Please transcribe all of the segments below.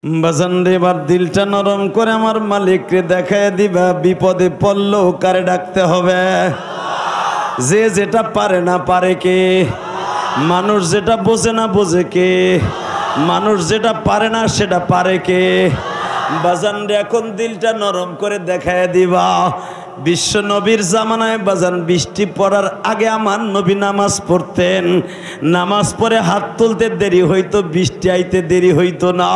বাজান রে এবার দিলটা নরম করে আমার মালিককে দেখায় দিবা। বিপদে পড়লেও কারে ডাকতে হবে? যে যেটা পারে না পারে কে? মানুষ যেটা বোঝে না বোঝে কে? মানুষ যেটা পারে না সেটা পারে কে? বাজান রে এখন দিলটা নরম করে দেখায় দিবা। বিশ্ব নবীর জামানায় বাজান বৃষ্টি পড়ার আগে আমার নবী নামাজ পড়তেন। নামাজ পড়ে হাত তুলতে দেরি হইতো, বৃষ্টি আইতে দেরি হইতো না।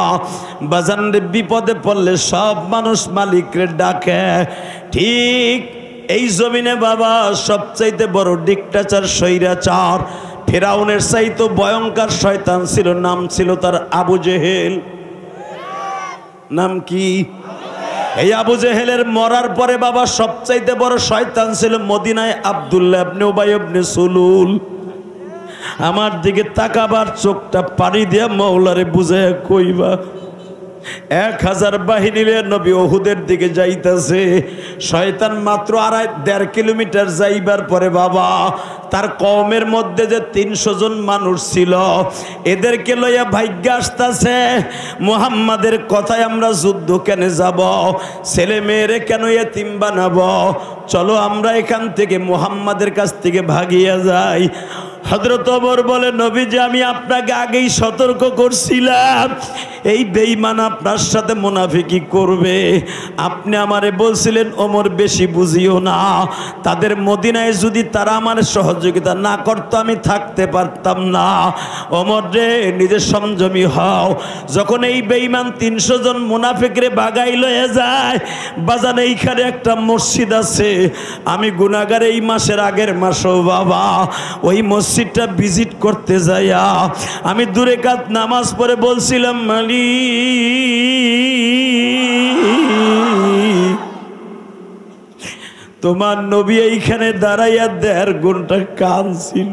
বাজান রে বিপদে পড়লে সব মানুষ মালিকরে ডাকে। ঠিক এই জমিনে বাবা সবচাইতে বড় ডিক্টেটর স্বৈরাচার ফেরাউনের চাইতে ভয়ঙ্কর শয়তান ছিল, নাম ছিল তার আবু জেহেল। নাম কি? এই আবু জেহেলের মরার পরে বাবা সবচাইতে বড় শয়তান ছিল মদিনায় আব্দুল্লাহ ইবনে উবাই ইবনে সুলুল। আমার দিকে তাকাবার চোখটা পানি দিয়া মওলারে বুঝায় কইবা। 1000 বাহিনী নিয়ে নবী উহুদের দিকে যাইতেছে। শয়তান মাত্র 1.5 কিলোমিটার যাইবার পরে বাবা তার কওমের মধ্যে যে 300 জন মানুষ ছিল এদেরকে লইয়া ভাগ্য আসতেছে। মুহাম্মাদের কথায় আমরা যুদ্ধ কেন যাব? ছেলে মেয়েরে কেন এতিম বানাবো? চলো আমরা এখান থেকে মুহাম্মাদের কাছ থেকে ভাগিয়া যাই। হযরত ওমর বলে, নবীজি আমি আপনাকে আগেই সতর্ক করছিলাম এই বেঈমান আপনার সাথে মুনাফিকি করবে। আপনি আমারে বলছিলেন ওমর বেশি বুঝিও না, তাদের মদিনায় যদি তারা আমার সহযোগিতা না করতো আমি থাকতে পারতাম না। ওমর রে নিজে সংযমী হও। যখন এই বেঈমান 300 জন মুনাফিকরে বাগাই লয়ে যায়, বাজান এইখানে একটা মসজিদ আছে, আমি গুনাহগার এই মাসের আগের মাসও বাবা ওই মসজিদটা ভিজিট করতে যাইয়া আমি দূরে কাত নামাজ পড়ে বলছিলাম, মালিক তোমার নবী এইখানে দাঁড়াইয়া 1.5 ঘন্টা কাঁদছিল।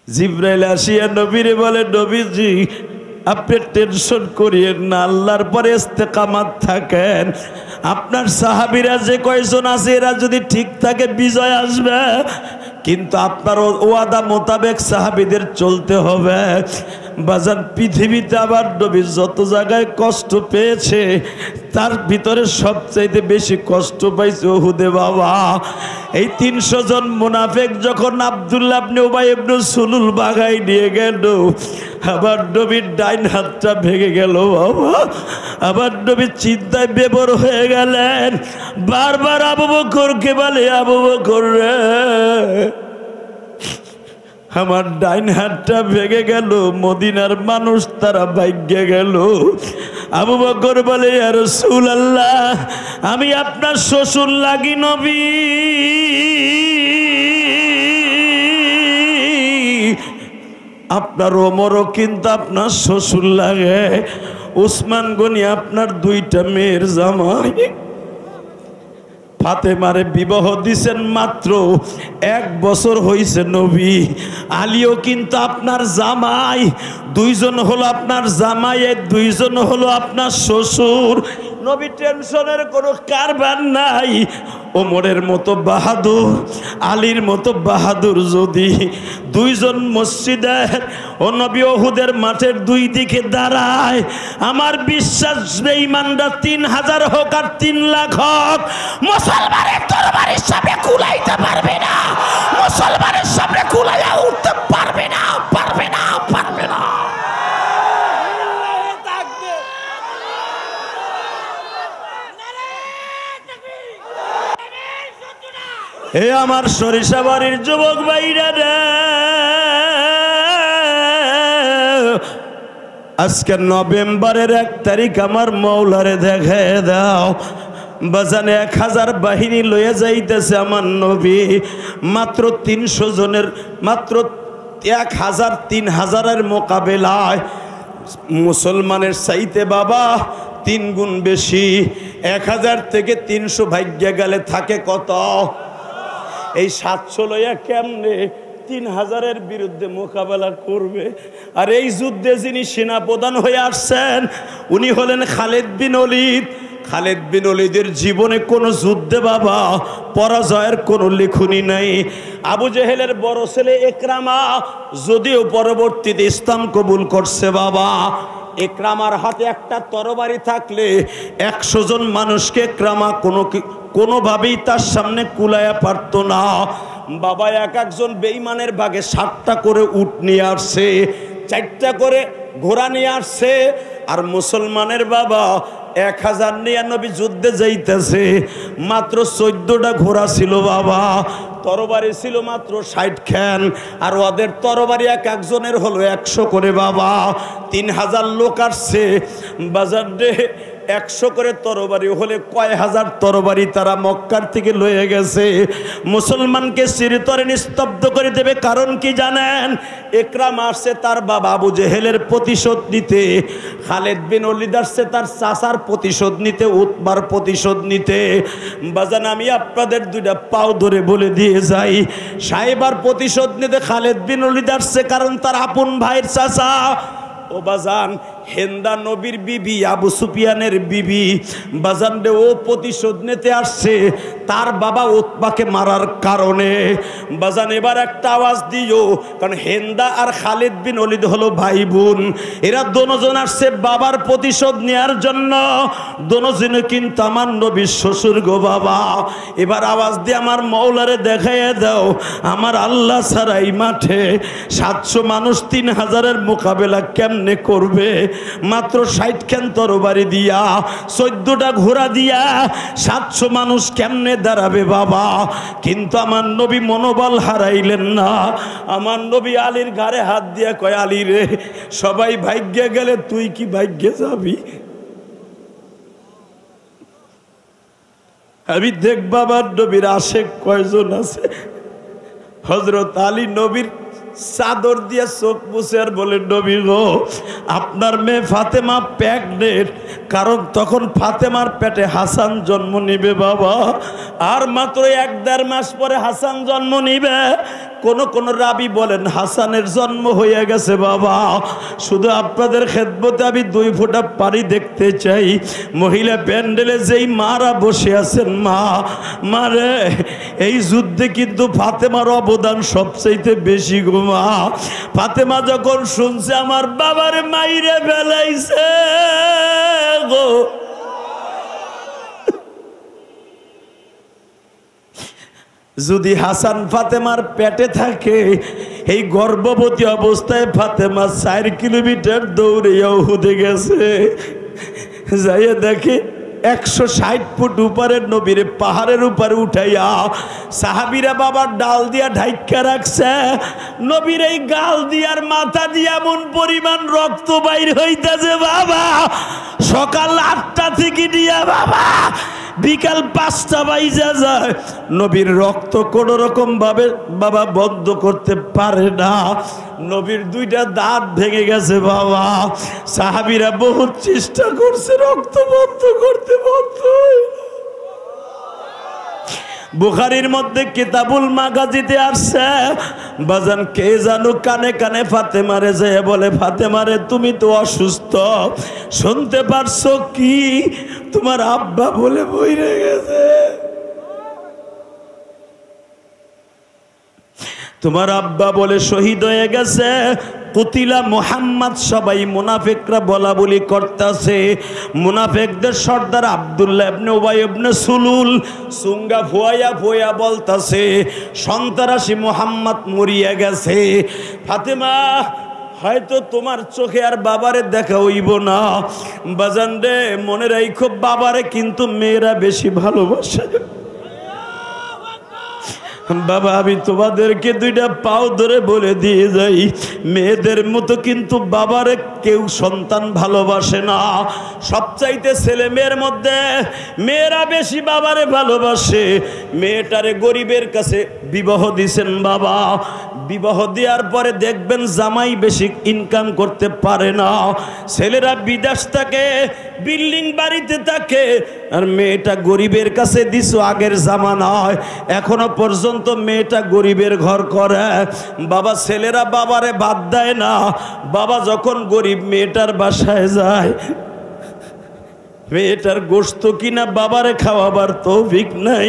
জিবরাইল আসিয়া নবীরে বলে, নবীজি আপনি টেনশন করিয়েন না, আল্লাহর পরে ইস্তেকামাত থাকেন। আপনার সাহাবীরা যে কয়জন আছে এরা যদি ঠিক থাকে বিজয় আসবে, কিন্তু আপনার ওয়াদা মোতাবেক সাহাবীদের চলতে হবে। বাজার পৃথিবীতে আবার নবী যত জায়গায় কষ্ট পেয়েছে তার ভিতরে সবচাইতে বেশি কষ্ট পাইছে উহুদে বাবা। এই 300 জন মুনাফিক যখন আব্দুল্লাহ ইবনে উবাই ইবনে সুলুল বাগাই নিয়ে গেল, আবার নবীর ডাইন হাতটা ভেঙে গেল বাবা। আবার নবী চিন্তায় বেবর হয়ে গেলেন। বারবার আবু বকরকে বলে, আবু বকর রে আমার ডাইন হাতটা ভেঙে গেল, মদিনার মানুষ তারা ভাগ্যে গেল। আবু বকর বলে, ইয়া রাসূলুল্লাহ আমি আপনার শ্বশুর লাগি নবী, আপনার ওমরও কিন্তু আপনার শ্বশুর লাগে। উসমান গনি আপনার 2টা মেয়ের জামাই। ফাতেমারে বিবাহ দিছেন মাত্র 1 বছর হইছে নবী। আলীও কিন্তু আপনার জামাই। 2 জন হলো আপনার জামাই, 2 জন হলো আপনার শ্বশুর। নবী টেনশনের কোনো কারবার নাই। ওমরের মতো বাহাদুর, আলীর মতো বাহাদুর যদি 2 জন মসজিদের ও নবী উহুদের মাঠের 2 দিকে দাঁড়ায়, আমার বিশ্বাস বেঈমানরা 3000 হোক আর 3 লাখ হোক মুসলমানের তরবারির সামনে কুলাইতে পারবে না, মুসলমানের সামনে কুলাইয়া উঠতে পারবে না, পারবে না, পারবে না। হে আমার সরিষাবাড়ির যুবক ভাইরা রে, আজকে নভেম্বরের 1 তারিখ আমার মওলারে দেখায় দাও। বাজানে 1000 বাহিনী লয়ে যাইতেছে আমার নবী। মাত্র 300 জনের, মাত্র 3000-3000-এর মোকাবেলায় মুসলমানের চাইতে বাবা 3 গুণ বেশি। 1000 থেকে 300 ভাগ্যে গেলে থাকে কত? এই 700 লইয়া কেমনে 3000-এর বিরুদ্ধে মোকাবেলা করবে? আর এই যুদ্ধে যিনি সেনাপ্রধান হয়ে আসছেন উনি হলেন খালিদ বিন ওলীদ। খালিদ বিন ওলীদের জীবনে কোনো যুদ্ধে বাবা পরাজয়ের কোনো লেখনী নাই। আবু জেহেলের বড় ছেলে ইকরামা যদিও পরবর্তীতে ইসলাম কবুল করছে বাবা, ইকরামার হাতে একটা তরবারি থাকলে 100 জন মানুষকে ইকরামা কোনোভাবেই তার সামনে কুলায়া পারত না বাবা। এক একজন বেঈমানের ভাগে 7টা করে উট নিয়ে আসছে, 4টা করে ঘোড়া নিয়ে আসছে, আর মুসলমানের বাবা 1099 যুদ্ধে যাইতেছে, মাত্র 14টা ঘোড়া ছিল বাবা, তরবারি ছিল মাত্র 60 খান, আর ওদের তরবারি এক একজনের হলো 100 করে বাবা। 3000 লোক আসছে বাজার ডে, 100 করে তরবারি হলে কয় হাজার তরবারি তারা মক্কার থেকে লয়ে গেছে। মুসলমানকে চিরতরে নিস্তব্ধ করে দেবে, কারণ কি জানেন? ইকরামা আসছে তার বাবা আবু জেহেলের প্রতিশোধ নিতে, খালিদ বিন ওলীদ আসছে তার চাচার প্রতিশোধ নিতে, উতবার প্রতিশোধ নিতে। বাজান আমি আপনাদের 2টা পাও ধরে বলে দিয়ে যাই, সাহেবার প্রতিশোধ নিতে খালিদ বিন ওলীদ আসছে, কারণ তার আপন ভাইয়ের চাচা। ও বাজান হেন্দা নবীর বিবি, আবু সুফিয়ানের বিবি বাজান রে, ও প্রতিশোধ নিতে আসছে তার বাবা উতবাকে মারার কারণে। বাজান এবার একটা আওয়াজ দিও, কারণ হেন্দা আর খালিদ বিন ওলীদ হলো ভাই বোন, এরা দুজন আসছে বাবার প্রতিশোধ নেওয়ার জন্য, দুজনে কিন্তু আমার নবীর শ্বশুর গো বাবা। এবার আওয়াজ দিয়ে আমার মওলারে দেখাইয়া দাও, আমার আল্লাহ ছাড়া এই মাঠে 700 মানুষ 3000-এর মোকাবেলা কেমনে করবে? মাত্র 60 খান তরবারি দিয়া, 14টা ঘোড়া দিয়া 700 মানুষ কেমনে দাঁড়াবে বাবা? কিন্তু আমার নবী মনোবল হারাইলেন না। আমার নবী আলীর ঘাড়ে হাত দিয়া কয়, আলী রে, সবাই ভাগ্যে গেলে তুই কি ভাগ্যে যাবি? আমি দেখব আমার নবীর আশেক কয়জন আছে। হযরত আলী নবীর চাদর দিয়ে চোখ মুছে আর বলে, নবী গো, আপনার মেয়ে ফাতেমা প্রেগনেন্ট, কারণ তখন ফাতেমার পেটে হাসান জন্ম নিবে বাবা, আর মাত্র 1-1.5 মাস পরে হাসান জন্ম নিবে। কোন রাবি বলেন হাসানের জন্ম হয়ে গেছে বাবা। শুধু আপনাদের খেদমতে আমি 2 ফোঁটা পানি দেখতে চাই। মহিলা প্যান্ডেলে যেই মারা বসে আছেন, মা রে, এই যুদ্ধে কিন্তু ফাতেমার অবদান সবচাইতে বেশি গো মা। ফাতেমা যখন শুনছে আমার বাবার মাইরে ফেলাইছে গো, যদি হাসান ফাতেমার পেটে থাকে, এই গর্ভবতী অবস্থায় ফাতেমা 4 কিলোমিটার দৌড়ে উহুদে গেছে, যাইয়া দেখে 160 ফুট উপরে নবীর পাহাড়ের উপরে উঠাইয়া সাহাবীরা বাবার ডাল দিয়া ঢাইকা রাখছে। নবীর এই গাল দিয়ার মাথা দিয়া এমন পরিমাণ রক্ত বাইর হইতেছে বাবা, সকাল 8টা থেকে দিয়া বাবা বিকাল 5টা বাইজা যায়, নবীর রক্ত কোনো রকম ভাবে বাবা বন্ধ করতে পারে না। নবীর 2টা দাঁত ভেঙে গেছে বাবা। সাহাবীরা বহুত চেষ্টা করছে রক্ত বন্ধ করতে, বন্ধ হয় না। বুখারীর মধ্যে কিতাবুল মাগাজিতে আসছে, বাজান কে জানো কানে কানে ফাতেমারে যায় বলে, ফাতেমারে তুমি তো অসুস্থ, শুনতে পারছো কি তোমার আব্বা বলে বইরে গেছে, তোমার আব্বা বলে শহীদ হয়ে গেছে, কুতিলা মুহাম্মদ। সবাই মুনাফিকরা বলা বলি করতেছে, মুনাফিকদের সর্দার আব্দুল্লাহ ইবনে উবাই ইবনে সুলুল সুঙ্গা ফুয়ায়া ফুয়া বলতাছে সন্ত্রাসী মুহাম্মদ মরিয়া গেছে। ফাতেমা, হয়তো তোমার চোখে আর বাবারে দেখা হইব না, বাজান রে মনে রাখো, বাবারে কিন্তু মেয়েরা বেশি ভালোবাসে। বাবা আমি তোমাদেরকে 2টা পাও ধরে বলে দিয়ে যাই, মেয়েদের মতো কিন্তু বাবারে কেউ সন্তান ভালোবাসে না। সবচাইতে ছেলে মেয়ের মধ্যে মেয়েরা বেশি বাবারে ভালোবাসে। মেয়েটারে গরিবের কাছে বিবাহ দিছেন বাবা, বিবাহ দেওয়ার পরে দেখবেন জামাই বেশি ইনকাম করতে পারে না, ছেলেরা বিদেশ থাকে, বিল্ডিং বাড়িতে থাকে, আর মেয়েটা গরিবের কাছে দিছো। আগের জামানায় এখনো পর্যন্ত মেয়েটা গরিবের ঘর করে। বাবা ছেলেরা বাবারে বাদ দেয় না, বাবা যখন গরিব মেয়েটার বাসায় যায়, মেয়েটার গোশত কিনা বাবারে খাওয়াবার তৌফিক নাই।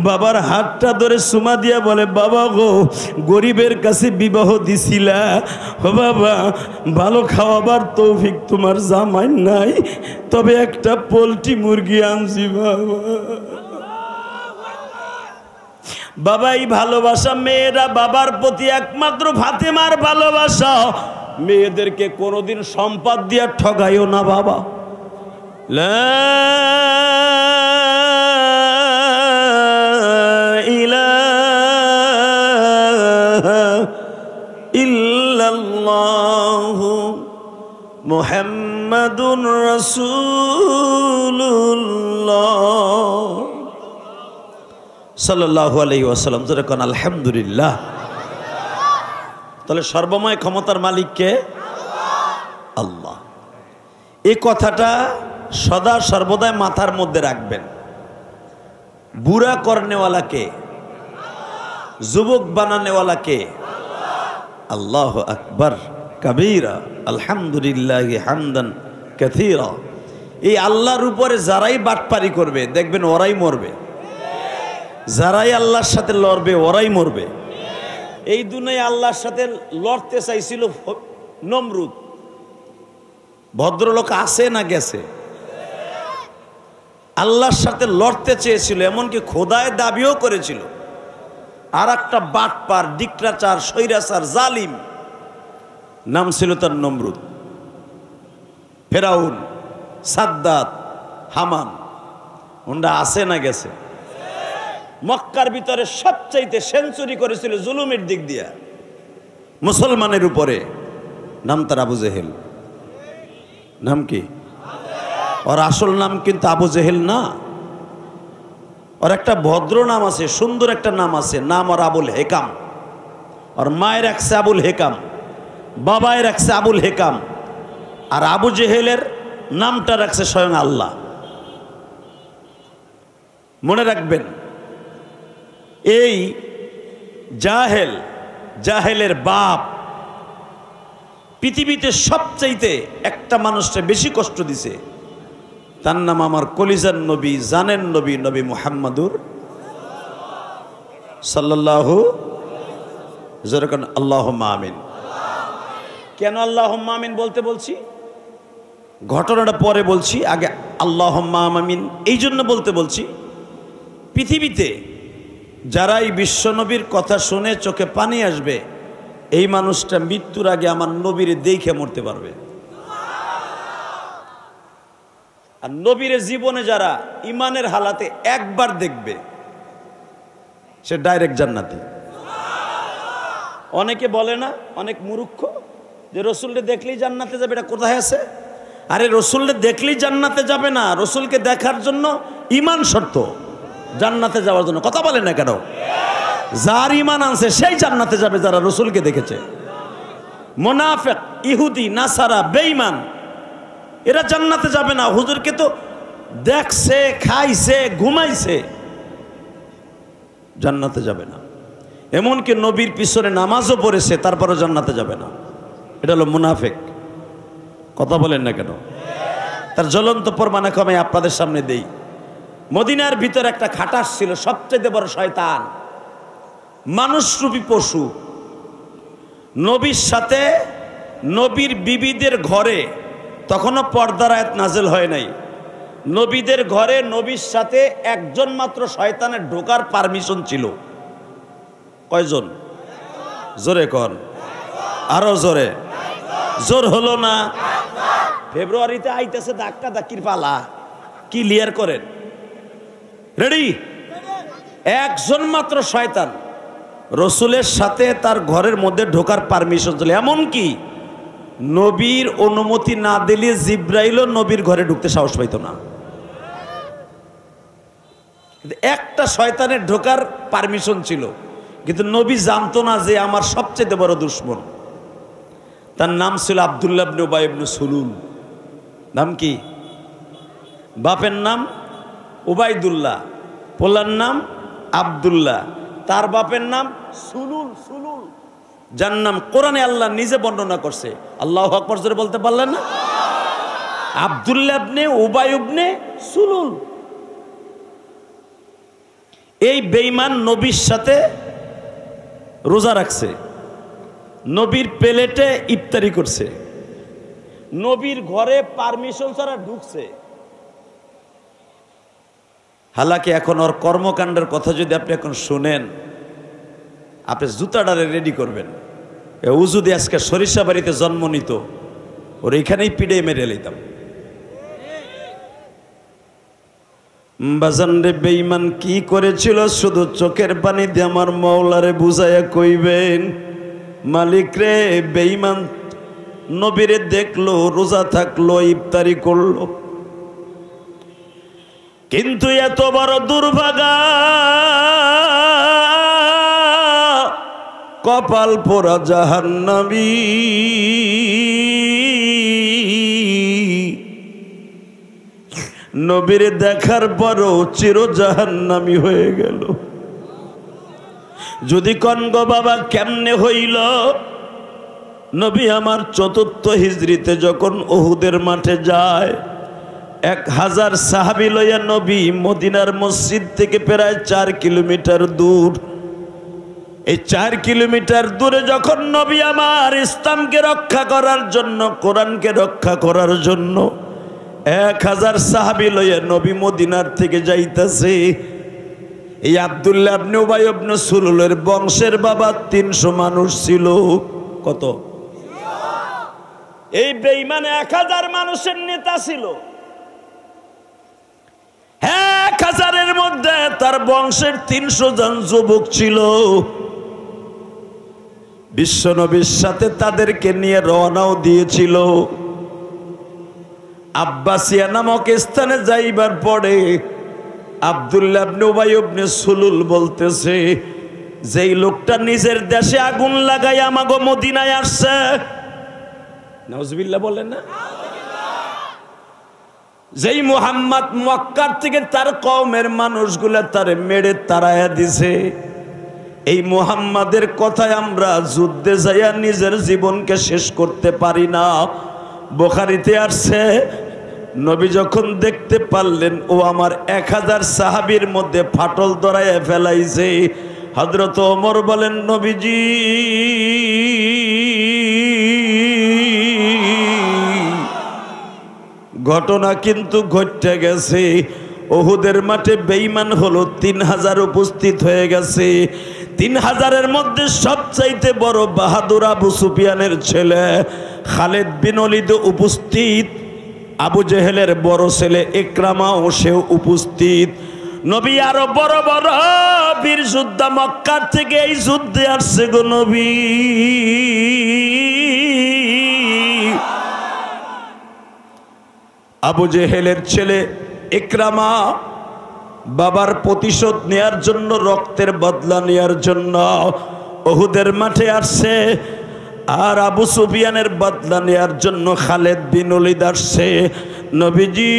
বাবার হাতটা ধরে সুমা দিয়া বলে, বাবা গো, গরিবের কাছে বিবাহ দিছিলা, ও বাবা ভালো খাওয়াবার তৌফিক তোমার জামাই নাই, তবে একটা পোলট্রি মুরগি আনছি বাবা। বাবা এই ভালোবাসা, মেয়েরা বাবার প্রতি একমাত্র ফাতেমার ভালোবাসা। মেয়েদেরকে কোনোদিন সম্পদ দিয়া ঠগাইও না বাবা। লা ইলাহা ইল্লাল্লাহু মুহাম্মাদুর রাসূলুল্লাহ সাল্লাল্লাহু আলাইহি ওয়াসাল্লাম। জোরে কোন আলহামদুলিল্লাহ। তাহলে সর্বময় ক্ষমতার মালিক কে? আল্লাহ। এই কথাটা সদা সর্বদাই মাথার মধ্যে রাখবেন। বুড়া করনেওয়ালা কে? যুবক বানানেওয়ালা কে? আল্লাহু আকবার কাবীরা, আলহামদুলিল্লাহি হামদান কাসীরা। এই আল্লাহর উপরে যারাই বাটপারি করবে দেখবেন ওরাই মরবে, যারাই আল্লাহর সাথে লড়বে ওরাই মরবে। এই দুনিয়ায় আল্লাহর সাথে লড়তে চাইছিল নমরুদ, ভদ্রলোক আছে না গেছে? আল্লাহর সাথে লড়তে চেয়েছিল, এমনকি খোদায় দাবিও করেছিল। আর একটা বাটপার, ডিক্টাচার, স্বৈরাচার, জালিম, নাম ছিল তার নমরুদ। ফেরাউন, সাদ্দাত, হামান, ওনরা আছে না গেছে? মক্কার ভিতরে সবচাইতে সেঞ্চুরি করেছিল জুলুমের দিক দিয়া মুসলমানের উপরে, নাম তার আবু জেহেল। নাম কি? ওর আসল নাম কিন্তু আবু জেহেল না, ওর একটা ভদ্র নাম আছে, সুন্দর একটা নাম আছে, নাম ওর আবুল হেকাম। ওর মায়ের রাখছে আবুল হেকাম, বাবায় রাখছে আবুল হেকাম, আর আবু জেহেলের নামটা রাখছে স্বয়ং আল্লাহ। মনে রাখবেন, এই জাহেল, জাহেলের বাপ পৃথিবীতে সবচাইতে একটা মানুষকে বেশি কষ্ট দিছে, তার নাম আমার কলিজার নবী, জানের নবী, নবী মুহাম্মাদুর সাল্লাল্লাহু যেরকম আল্লাহুম্মা আমিন। কেন আল্লাহুম্মা আমিন বলতে বলছি? ঘটনাটা পরে বলছি, আগে আল্লাহুম্মা আমিন এই জন্য বলতে বলছি, পৃথিবীতে যারা এই বিশ্বনবীর কথা শুনে চোখে পানি আসবে, এই মানুষটা মৃত্যুর আগে আমার নবীরে দেখে মরতে পারবে। আর নবীর জীবনে যারা ইমানের হালাতে একবার দেখবে, সে ডাইরেক্ট জান্নাতি। অনেকে বলে না, অনেক মূর্খ, যে রসুলকে দেখলেই জান্নাতে যাবে। এটা কোথায় আছে? আরে রসুলকে দেখলেই জান্নাতে যাবে না, রসুলকে দেখার জন্য ইমান শর্ত, জান্নাতে যাওয়ার জন্য। কথা বলে না কেন? যার ইমান আনছে সেই জান্নাতে যাবে, যারা রসুলকে দেখেছে। মুনাফিক, ইহুদি, নাসারা, বেঈমান, এরা জান্নাতে যাবে না। হুজুরকে তো দেখছে, খাইছে, ঘুমাইছে, জান্নাতে যাবে না। এমনকি নবীর পিছনে নামাজও পড়েছে, তারপরে জান্নাতে যাবে না। এটা হলো মুনাফিক। কথা বলেন না কেন? তার জ্বলন্ত প্রমাণ আমি আপনাদের সামনে দেই। মদিনার ভিতরে একটা খাটাস ছিল, সবচেয়ে বড় শয়তান, মানুষরূপী পশু। নবীর সাথে, নবীর বিবিদের ঘরে, তখনও পর্দার আয়াত নাজেল হয় নাই, নবীদের ঘরে নবীর সাথে একজন মাত্র শয়তানের ঢোকার পারমিশন ছিল। কয়জন? জোরে কন, আরো জোরে। জোর হলো না? ফেব্রুয়ারিতে আইতেছে ধাক্কা ধাক্কির পালা, ক্লিয়ার করেন। রেডি? একজন মাত্র শয়তান রসুলের সাথে তার ঘরের মধ্যে ঢোকার পারমিশন ছিল। এমনকি নবীর অনুমতি না দিলে জিব্রাইলও নবীর ঘরে ঢুকতে সাহস পাইত না। একটা শয়তানের ঢোকার পারমিশন ছিল, কিন্তু নবী জানতো না যে আমার সবচেয়ে বড় দুশ্মন। তার নাম ছিল আব্দুল্লাহ ইবনে উবাই ইবনে সুলুল। নাম কি? বাপের নাম উবাইদুল্লাহ, পোলার নাম আব্দুল্লাহ, তার বাপের নাম সুলুল। সুলুল যার নাম কোরআনে আল্লাহ নিজে বর্ণনা করছে। আল্লাহু আকবার জোরে বলতে পারলেন না? আব্দুল্লাহ ইবনে উবাই ইবনে সুলুল। এই বেঈমান নবীর সাথে রোজা রাখছে, নবীর প্লেটে ইফতারি করছে, নবীর ঘরে পারমিশন ছাড়া ঢুকছে। হালাকি এখন ওর কর্মকাণ্ডের কথা যদি আপনি এখন শুনেন, আপনি জুতাডারে রেডি করবেন। ও যদি আজকে সরিষা বাড়িতে জন্ম নিত, ওর এখানেই পিড়ে মেরে লইতাম। বাজান রে, বেঈমান কি করেছিল শুধু চোখের পানি দিয়ে আমার মাওলারে বুঝাইয়া কইবেন। মালিক রে, বেঈমান নবীরে দেখলো রোজা থাকলো, ইফতারি করলো, কিন্তু এত বড় দুর্ভাগা, কপাল পোড়া জাহান্নামী। নবীরে দেখার পরও চির জাহান্নামী হয়ে গেল। যদি কনগ বাবা কেমনে হইল? নবী আমার ৪র্থ হিজরিতে যখন উহুদের মাঠে যায়, ১,০০০ সাহাবী লইয়া নবী মদিনার মসজিদ থেকে প্রায় ৪ কিলোমিটার দূর, এই ৪ কিলোমিটার দূরে যখন নবী আমার ইসলামকে রক্ষা করার জন্য, কোরআনকে রক্ষা করার জন্য ১,০০০ সাহাবী লইয়া নবী মদিনার থেকে যাইতেছে, এই আব্দুল্লাহ ইবনে উবাই ইবনে সুলুলের বংশের বাবা ৩০০ মানুষ ছিল। কত? এই বেঈমান ১,০০০ মানুষের নেতা ছিল। ১,০০০-এর মধ্যে তার বংশের ৩০০ জন যুবক ছিল। বিশ্বনবীর সাথে তাদেরকে নিয়ে রওনাও দিয়েছিল। আব্বাসিয়া নামক স্থানে যাইবার পরে আব্দুল্লাহ ইবনে উবাই ইবনে সুলুল বলতেছে, যেই লোকটা নিজের দেশে আগুন লাগাই আমাগো মদিনায় আসছে, নাউজুবিল্লাহ বলেন না, যেই মুহাম্মদ মক্কার থেকে তার কওমের মানুষগুলা তারে মেরে তাড়ায়া দিছে, এই মুহাম্মাদের কথায় আমরা যুদ্ধে যাইয়া নিজের জীবনকে শেষ করতে পারি না। বুখারীতে আসছে, নবী যখন দেখতে পারলেন ও আমার ১,০০০ সাহাবীর মধ্যে ফাটল ধরাইয়া ফেলাইছে, হযরত ওমর বলেন, নবীজি ঘটনা কিন্তু ঘটে গেছে। উহুদের মাঠে বেঈমান হলো ৩,০০০ উপস্থিত হয়ে গেছে। ৩,০০০-এর মধ্যে সবচাইতে বড় বাহাদুর আবু সুফিয়ানের ছেলে খালিদ বিন ওলীদ উপস্থিত, আবু জেহেলের বড় ছেলে ইকরামাও সেও উপস্থিত। নবী আরো বড় বড় বীর যোদ্ধা মক্কার থেকে এই যুদ্ধে আসছে গো নবী। আবু জেহেলের ছেলে ইকরামা বাবার প্রতিশোধ নেয়ার জন্য, রক্তের বদলা নেয়ার জন্য উহুদের মাঠে আসছে, আর আবু সুফিয়ানের বদলা নেয়ার জন্য খালিদ বিন ওলীদ আসছে। নবীজি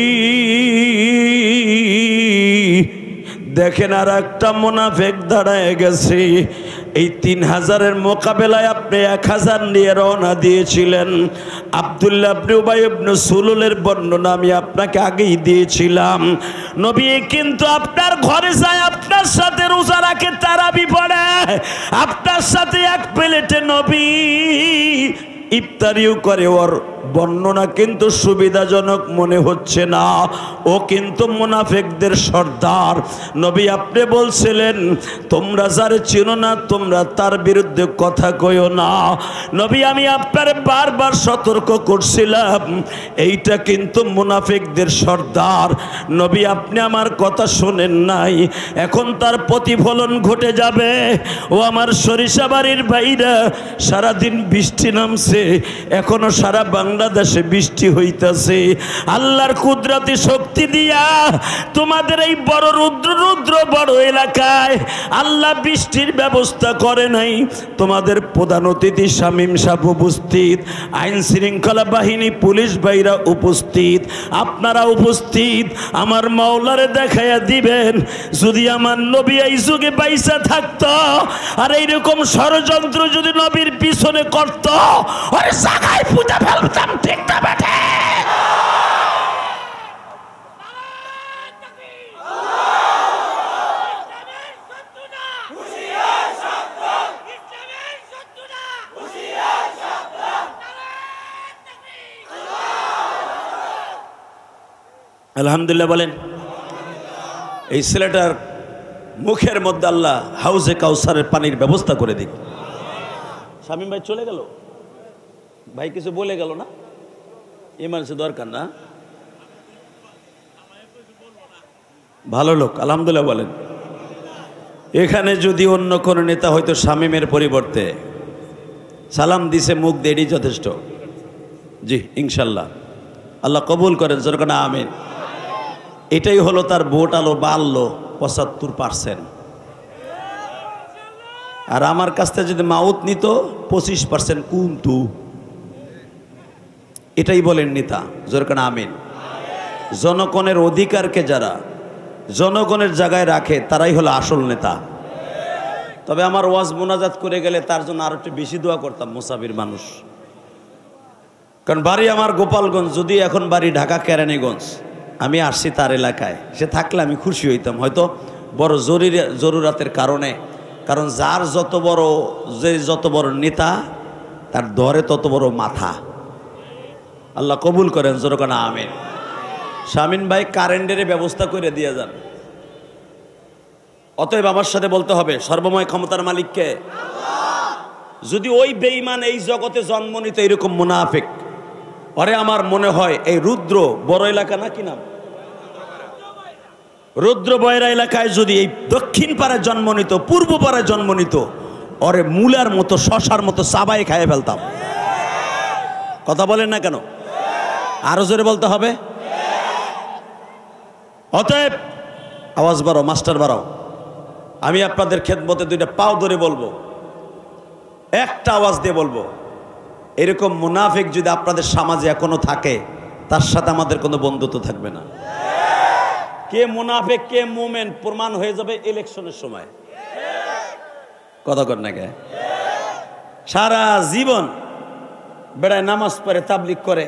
দেখেন আর একটা মুনাফিক দাঁড়ায় গেছে। এই ৩,০০০-এর মোকাবেলায় আপনি ১,০০০ নিয়ে রওনা দিয়েছিলেন। আব্দুল্লাহ ইবনে উবাই ইবনে সুলুলের বর্ণনা আমি আপনাকে আগেই দিয়েছিলাম। নবী কিন্তু আপনার ঘরে যায়, আপনার সাথে রোজা রাখে, তারাবি পড়ে, আপনার সাথে এক প্লেটে নবী ইফতারিও করে। ওর বর্ণনা কিন্তু সুবিধাজনক মনে হচ্ছে না, ও কিন্তু মুনাফিকদের সর্দার। নবী আপনি বলছিলেন, তোমরা যারে চিনো না তোমরা তার বিরুদ্ধে কথা কইও না। নবী আমি আপনার বারবার সতর্ক করছিলাম, এইটা কিন্তু মুনাফিকদের সর্দার। নবী আপনি আমার কথা শোনেন নাই, এখন তার প্রতিফলন ঘটে যাবে। ও আমার সরিষাবাড়ির ভাইরা, সারাদিন বৃষ্টি নামছে, এখনো সারা বাংলাদেশে বৃষ্টি হইতাছে। আল্লাহর কুদরতি শক্তি দিয়া তোমাদের এই বড় রুদ্র বড় এলাকায় আল্লাহ বৃষ্টির ব্যবস্থা করে নাই। তোমাদের প্রধান অতিথি শামীম সাহেব উপস্থিত, আইন শৃঙ্খলা বাহিনী পুলিশ ভাইরা উপস্থিত, আপনারা উপস্থিত। আমার মাওলারে দেখাইয়া দিবেন, যদি আমার নবী এই যুগে বাইসা থাকতো আর এইরকম ষড়যন্ত্র যদি নবীর পিছনে করত, ওর জায়গায় পুঁতে ফেলতাম। ঠিক না বেঠে? আলহামদুলিল্লাহ বলেন। এই ছেলেটার মুখের মধ্যে আল্লাহ হাউজে কাউসারের পানির ব্যবস্থা করে দিক। শামীম ভাই চলে গেল, ভাই কিছু বলে গেল না, ইমার্জেন্সি দরকার না, ভালো লোক আলহামদুলিল্লাহ বলেন। এখানে যদি অন্য কোনো নেতা হয়তো শামীমের পরিবর্তে সালাম দিছে মুখ দেড়ই যথেষ্ট। জি ইনশাল্লাহ আল্লাহ কবুল করেন, জোরকানা আমিন। এটাই হলো তার ভোট আলো বাড়লো ৭৫%। আর আমার কাছ থেকে যদি মাউত নিত 25% কিন্তু এটাই বলেন নেতা, জোরকানা আমিন। জনগণের অধিকারকে যারা জনগণের জায়গায় রাখে তারাই হলো আসল নেতা। তবে আমার ওয়াজ মোনাজাত করে গেলে তার জন্য আরো একটু বেশি দোয়া করতাম, মুসাফির মানুষ। কারণ বাড়ি আমার গোপালগঞ্জ, যদি এখন বাড়ি ঢাকা কেরানীগঞ্জ, আমি আসছি তার এলাকায়, সে থাকলে আমি খুশি হইতাম হয়তো বড় জরুরাতের কারণে। কারণ যার যত বড় নেতা তার ধরে তত বড় মাথা। আল্লাহ কবুল করেন, জোরকানা আমিন। শামীম ভাই কারেন্টের ব্যবস্থা করে দিয়ে যান। অতএব আমার সাথে বলতে হবে সর্বময় ক্ষমতার মালিককে। যদি ওই বেঈমান এই জগতে জন্ম নিত এরকম মুনাফিক, আরে আমার মনে হয় এই রুদ্র বড় এলাকা না কি নাম, রুদ্র বয়রা এলাকায় যদি এই দক্ষিণ পাড়ায় জন্ম নিত, পূর্ব পাড়ায় জন্ম নিত, ওরে মূলার মতো শশার মতো চাবাই খাইয়ে ফেলতাম। কথা বলেন না কেন? আরো জোরে বলতে হবে। অতএব আওয়াজ বাড়াও, মাস্টার বাড়াও। আমি আপনাদের খেদমতে দুইটা পাও ধরে বলবো, একটা আওয়াজ দিয়ে বলবো, এরকম মুনাফিক যদি আপনাদের সমাজে এখনো থাকে, তার সাথে আমাদের কোনো বন্ধুত্ব থাকবে না। কে মুনাফিক কে মুমিন প্রমাণ হয়ে যাবে ইলেকশনের সময়। কথা কর না কে? সারা জীবন বেড়ায় নামাজ পড়ে তাবলিগ করে,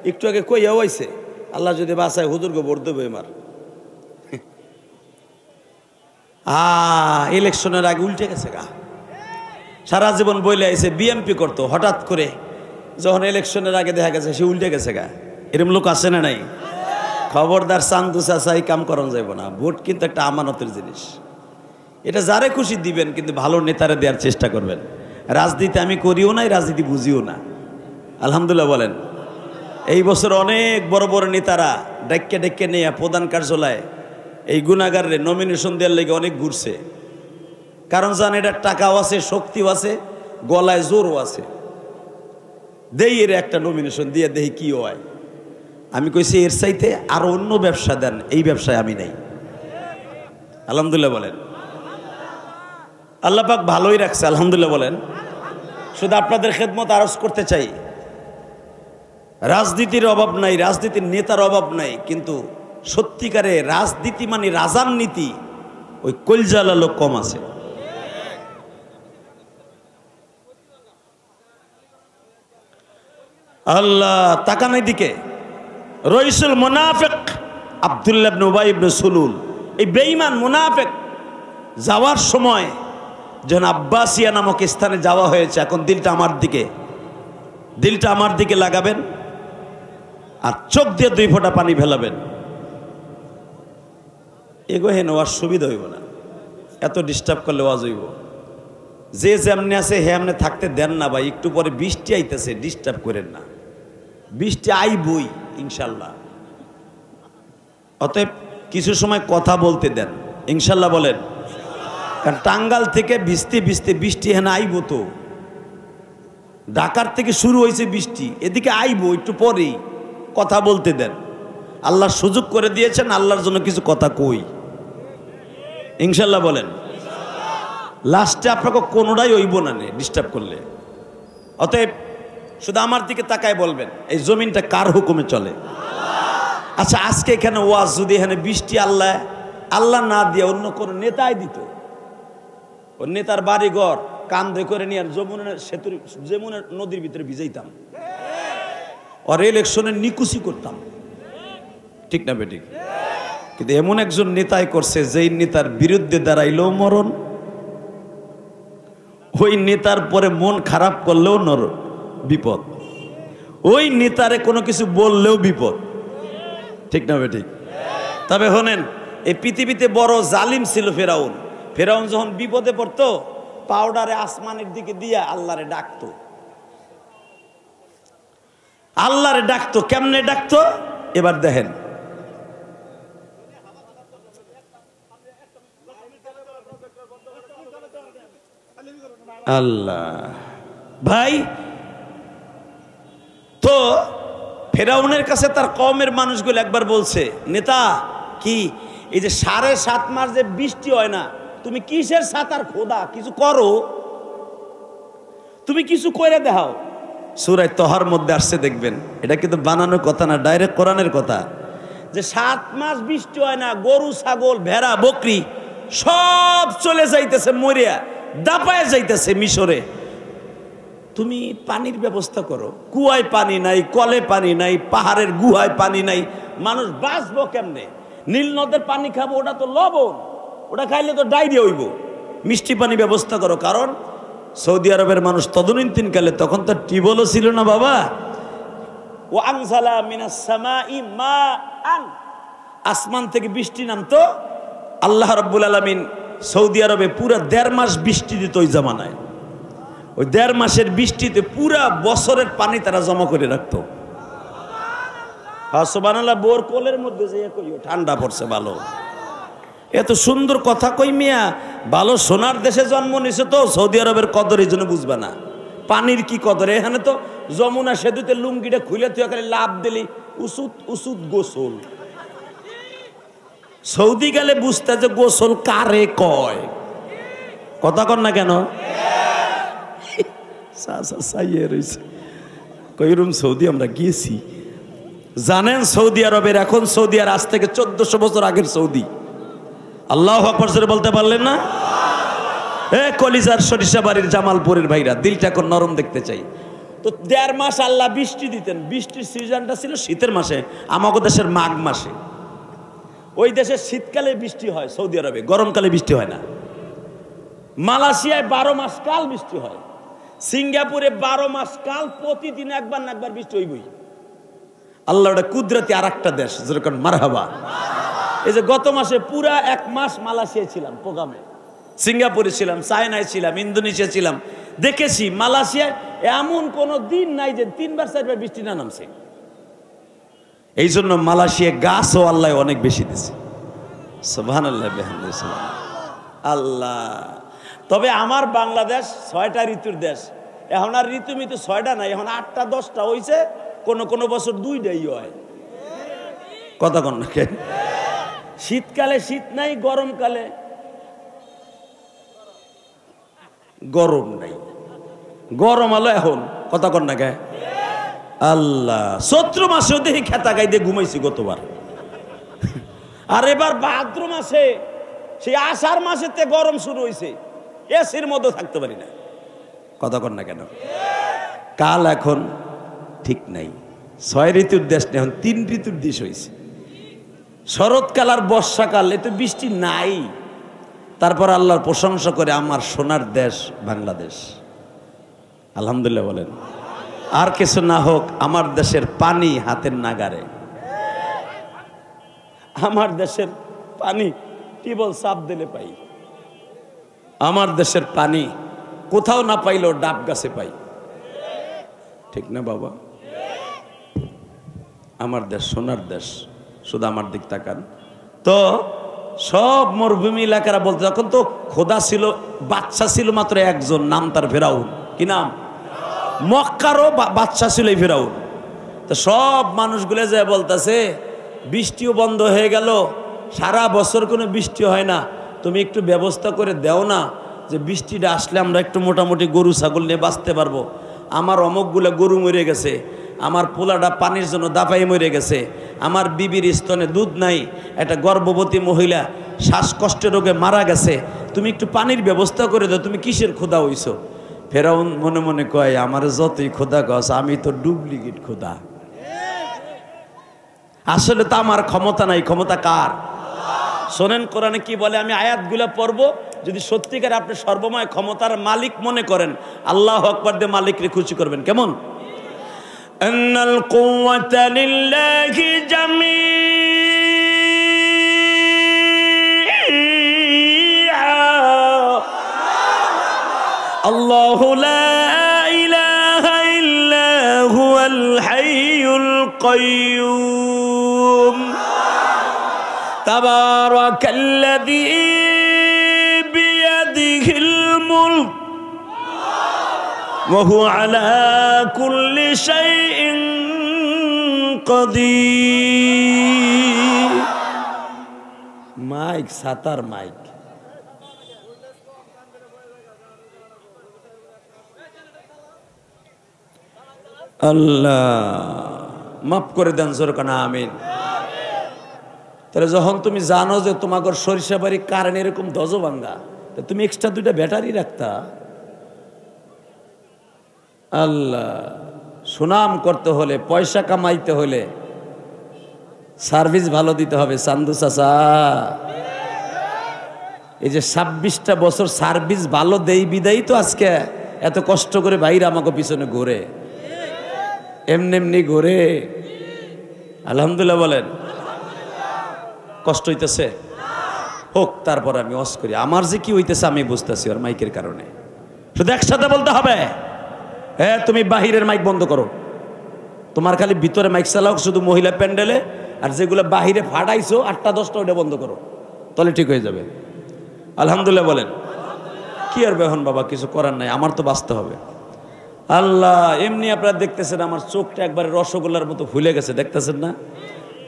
একটু আগে কইয়া হইছে আল্লাহ যদি বাঁচায় হুজুরকে ভোট দেবে এবার। ইলেকশনের আগে উল্টে গেছে গা। সারা জীবন বইলে আইছে বিএমপি করতো, হঠাৎ করে যখন ইলেকশনের আগে দেখা গেছে সে উল্টে গেছে গা। এরকম লোক আছে না নাই? খবরদার চান্দু চাচা এই কাম করানো যাইব না। ভোট কিন্তু একটা আমানতের জিনিস, এটা যারে খুশি দিবেন, কিন্তু ভালো নেতারে দেওয়ার চেষ্টা করবেন। রাজনীতি আমি করিও না, রাজনীতি বুঝিও না। আলহামদুলিল্লাহ বলেন। এই বছর অনেক বড় বড় নেতারা ডেকে ডেকে নিয়ে প্রধান কার্যালয়ে এই গুণাগারে নমিনেশন দেওয়ার লেগে অনেক ঘুরছে। কারণ জান এটা টাকাও আছে, শক্তিও আছে, গলায় জোরও আছে। দেই এর একটা নমিনেশন দিয়ে দেই কি হয়। আমি কইছি এর চাইতে আর অন্য ব্যবসা দেন, এই ব্যবসায় আমি নাই। আলহামদুলিল্লাহ বলেন। আল্লাহ পাক ভালোই রাখছে, আলহামদুলিল্লাহ বলেন। শুধু আপনাদের খেদমত আরজ করতে চাই, রাজনীতির অভাব নাই, রাজনীতির নেতার অভাব নাই, কিন্তু সত্যিকারে রাজনীতি মানে রাজার নীতি, ওই কলজালা লোক কম আছে। আল্লাহ তাকান দিকে। রইসুল মুনাফিক আব্দুল্লাহ ইবনে উবাই ইবনে সুলুল, এই বেঈমান মুনাফিক যাওয়ার সময় যখন আব্বাসিয়া নামক স্থানে যাওয়া হয়েছে, এখন দিলটা আমার দিকে লাগাবেন আর চোখ দিয়ে 2 ফোঁটা পানি ফেলাবেন। এগো হেন ওয়ার সুবিধা হইব না, এত ডিস্টার্ব করলে ওয়াজ হইব। যে যেমনি আছে হে এমনি থাকতে দেন না ভাই। একটু পরে বৃষ্টি আইতেছে, ডিস্টার্ব করেন না। বৃষ্টি আইবই ইনশাল্লাহ। অতএব কিছু সময় কথা বলতে দেন, ইনশাল্লাহ বলেন। কারণ টাঙ্গাল থেকে বৃষ্টি হেন আইব, তো ঢাকার থেকে শুরু হয়েছে বৃষ্টি, এদিকে আইব, একটু পরেই কথা বলতে দেন। আল্লাহ সুযোগ করে দিয়েছেন, আল্লাহর জন্য কিছু কথা কই, ইনশাল্লাহ বলেন। লাস্টে আপনাকে কোনোটাই হইব না ডিস্টার্ব করলে। অতএব শুধু আমার দিকে তাকায় বলবেন, এই জমিনটা কার হুকুমে চলে? আচ্ছা, আজকে এখানে ওয়াজ যদি এখানে বৃষ্টি আল্লাহ না দিয়ে অন্য কোনো নেতাই দিত, ওর নেতার বাড়ি ঘর কান্দে করে নিয়ে আর যমুনের নদীর ভিতরে ভিজাইতাম, আর ইলেকশনের নিকুচি করতাম, ঠিক না বেঠিক? কিন্তু এমন একজন নেতাই করছে, যেই নেতার বিরুদ্ধে দাঁড়াইলেও মরণ, ওই নেতার পরে মন খারাপ করলেও বিপদ, ওই নেতারে কোনো কিছু বললেও বিপদ, ঠিক না বেঠিক? তবে শোনেন, এই পৃথিবীতে বড় জালিম ছিল ফেরাউন। ফেরাউন যখন বিপদে পড়তো পাউডারে আসমানের দিকে দিয়া আল্লাহরে ডাকতো, আল্লাহরে ডাকতো। কেমনে ডাকতো এবার দেখেন। আল্লাহ ভাই, তো ফেরাউনের কাছে তার কওমের মানুষগুলো একবার বলছে, নেতা কি এই যে 7.5 মাস যে বৃষ্টি হয় না, তুমি কিসের সাতার খোদা, কিছু করো, তুমি কিছু করে দেখাও। সূরা তহার মধ্যে আসছে, দেখবেন। এটা কিন্তু বানানো কথা না, ডাইরেক্ট কোরআনের কথা। যে 7 মাস বৃষ্টি হয় না, গরু ছাগল ভেড়া বকরি সব চলে যাইতেছে, মরিয়া দাপায় যাইতেছে মিশরে। তুমি পানির ব্যবস্থা করো। কুয়ায় পানি নাই, কলে পানি নাই, পাহাড়ের গুহায় পানি নাই, মানুষ বাঁচবো কেমনে? নীল নদের পানি খাবো, ওটা তো লবণ, ওটা খাইলে তো ডায়রিয়া হইব। মিষ্টি পানি ব্যবস্থা করো। কারণ সৌদি আরবের মানুষ তদনীতিনকালে তখন তো টিউবওয়েলও ছিল না বাবা। ও আনজালা মিনাস সামাই মাআন, আসমান থেকে বৃষ্টি নামতো। আল্লাহ রাব্বুল আলামিন সৌদি আরবে পুরা 1.5 মাস বৃষ্টি দিত ওই জামানায়। ওই 1.5 মাসের বৃষ্টিতে পুরা বছরের পানি তারা জমা করে রাখতো। সুবহানাল্লাহ। বোর কোলের মধ্যে যে কইও ঠান্ডা পড়ছে ভালো। এত সুন্দর কথা কই মিয়া, ভালো সোনার দেশে জন্ম নিছে তো সৌদি আরবের কদর এই জন্য বুঝবা না। পানির কি কদর, এখানে তো যমুনা সেতুতে লুঙ্গিটা খুলে তুই এখানে লাভ দিলি, উসুত উসুত গোসল। সৌদি গেলে বুঝতে যে গোসল কারে কয়, কথা কর না কেন? কইরুম সৌদি আমরা গিয়েছি জানেন। সৌদি আরবের এখন সৌদি আর আজ থেকে 1400 বছর আগের সৌদি। আল্লাহু আকবার জোরে বলতে পারলেন না? কলিজার সরিষা বাড়ির জামালপুরের ভাইরা, দিলটা এখন নরম দেখতে চাই। তো 1.5 মাস আল্লাহ বৃষ্টি দিতেন। বৃষ্টির সিজনটা ছিল শীতের মাসে, আমাদের দেশের মাঘ মাসে। ওই দেশে শীতকালে বৃষ্টি হয়, সৌদি আরবে গরমকালে বৃষ্টি হয় না। মালয়েশিয়ায় 12 মাস কাল বৃষ্টি হয়। সিঙ্গাপুরে 12 মাস কাল প্রতিদিন একবার না একবার বৃষ্টি হইবই। আল্লাহ ওটা কুদরতি আর একটা দেশ, যেরকম মারহাবা। এই যে গত মাসে পুরা 1 মাস মালয়েশিয়ায় ছিলাম প্রোগ্রামে, সিঙ্গাপুরে ছিলাম, চায়নায় ছিলাম, ইন্দোনেশিয়া ছিলাম। দেখেছি মালয়েশিয়ায় এমন কোনো দিন নাই যে 3বার 4বার বৃষ্টি না নামছে। এই জন্য মালয়েশিয়া গাছও আল্লাহ অনেক বেশি দিছে। সুবহানাল্লাহ বিহামদিহি সুবহানাল্লাহ। আল্লাহ। তবে আমার বাংলাদেশ 6টা ঋতুর দেশ। এখন আর ঋতু মিতু 6টা নাই, এখন 8টা 10টা হইছে, কোন বছর 2টাই হয়। কথা কন না কেন? শীতকালে শীত নাই, গরমকালে গরম নাই। গরম আলো এখন, কথা কন না কে? আল্লাহ। চৈত্র মাসেও দেখি খেতা গাই দিয়ে ঘুমাইছি গতবার। আর এবার ভাদ্র মাসে, সেই আষাঢ় মাসেতে গরম শুরু হয়েছে, এসির মধ্যে থাকতে পারি না। কথা কন না কেন? কাল এখন ঠিক নাই। 6 ঋতুর দেশ নেই, এখন 3 ঋতুর দেশ হয়েছে। শরৎকাল আর বর্ষাকাল, এতে বৃষ্টি নাই। তারপর আল্লাহর প্রশংসা করে আমার সোনার দেশ বাংলাদেশ। আলহামদুলিল্লাহ বলেন। আর কিছু না হোক, আমার দেশের পানি হাতের নাগারে। আমার দেশের পানি টিউবওয়েল চাপ দিলে পাই। আমার দেশের পানি কোথাও না পাইলেও ডাব গাছে পাই। ঠিক না বাবা? আমার দেশ সোনার দেশ। শুধু আমার দিক তাকান তো। সব মরুভূমি এলাকারা বলতে, যখন তো খোদা ছিল, বাচ্চা ছিল মাত্র একজন, নাম তার ফেরাউন। কি নাম? মক্কারও বাচ্চা ছিল এই ফেরাউন। তো সব মানুষগুলো যে বলতেছে বৃষ্টিও বন্ধ হয়ে গেল, সারা বছর কোনো বৃষ্টি হয় না, তুমি একটু ব্যবস্থা করে দাও না, যে বৃষ্টিটা আসলে আমরা একটু মোটামুটি গরু ছাগল নিয়ে বাঁচতে পারবো। আমার অমুকগুলো গরু মরে গেছে, আমার পোলাটা পানির জন্য দাপাই মরে গেছে, আমার বিবির স্তনে দুধ নাই, একটা গর্ভবতী মহিলা শ্বাসকষ্টের রোগে মারা গেছে, তুমি একটু পানির ব্যবস্থা করে দাও, তুমি কিসের খোদা হইছো? ফেরাউন মনে মনে কয়, আমার যতই খোদা কস, আমি তো ডুপ্লিকেট খোদা। আসলে তো আমার ক্ষমতা নাই, ক্ষমতা কার? শোনেন কোরআনে কি বলে, আমি আয়াতগুলো পড়বো, যদি সত্যিকার আপনি সর্বময় ক্ষমতার মালিক মনে করেন, আল্লাহু আকবার দিয়ে মালিককে খুশি করবেন। কেমন? আন্নাল কুওয়াতা লিল্লাহি জামিআ আল্লাহু লা ইলাহা ইল্লা হুয়াল হাইয়ুল কাইয়্যুম তাবারাকাল্লাযী বিয়াদিহিল মুলক ওয়া হুয়া আলা কুল্লি শাইইন কাদির। মাইক সাতার মাইক আল্লাহ মাফ করে দেন জোরকানা আমিন। তাহলে যখন তুমি জানো যে তোমার সরিষা বাড়ি কারেন্ট এরকম দজ ভাঙ্গা, তুমি এক্সট্রা দুইটা ব্যাটারি রাখতা। আল্লাহ সুনাম করতে হলে, পয়সা কামাইতে হলে সার্ভিস ভালো দিতে হবে। চান্দু চাচা এই যে 26টা বছর সার্ভিস ভালো দেই বিদায়ী তো আজকে এত কষ্ট করে ভাইরা আমাকে পিছনে ঘুরে, এমনি এমনি ঘুরে। আলহামদুলিল্লাহ বলেন। কষ্ট হইতেছে হোক, তারপর আমি ওয়াজ করি। আমার যে কি হইতেছে আমি বুঝতেছি আর মাইকের কারণে। শুধু একসাথে বলতে হবে, হ্যাঁ তুমি বাহিরের মাইক বন্ধ করো, তোমার খালি ভিতরে মাইক চালাও শুধু মহিলা প্যান্ডেলে, আর যেগুলো বাহিরে ফাটাইছো 8টা 10টা ওটা বন্ধ করো, তাহলে ঠিক হয়ে যাবে। আলহামদুলিল্লাহ বলেন। কি আর বেহন বাবা, কিছু করার নাই, আমার তো বাঁচতে হবে। আল্লাহ এমনি আপনারা দেখতেছেন আমার চোখটা একবারে রসগোল্লার মতো ফুলে গেছে, দেখতেছেন না?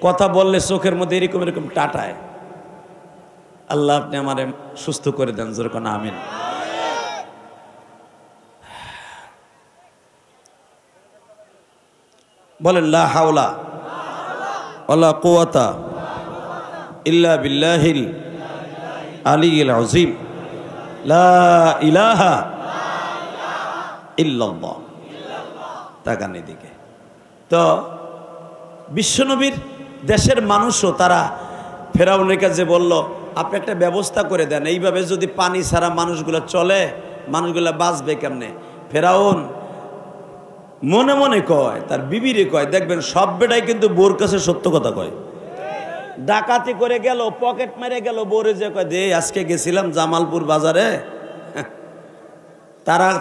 কথা বললে চোখের মধ্যে এরকম এরকম টাটায়। আল্লাহ আপনি আমার সুস্থ করে দেন, যেরকম আমিন। বলেন লা হাওলা ওয়ালা কুওয়াতা ইল্লা বিল্লাহিল আলিয়্যিল আযীম লা ইলাহা ইল্লাল্লাহ। তাকান এদিকে। তো বিশ্বনবীর দেশের মানুষও তারা ফেরাউনের কাছে বলল, আপনি একটা ব্যবস্থা করে দেন, এইভাবে যদি পানি ছাড়া মানুষগুলো চলে, মানুষগুলো বাঁচবে কেমনে? ফেরাউন মনে মনে কয়, তার বিবিরে কয়, দেখবেন সব বেটাই কিন্তু বোর কাছে সত্য কথা কয়। ডাকাতি করে গেল, পকেট মেরে গেল, বোরে যে কয় দে আজকে গেছিলাম জামালপুর বাজারে,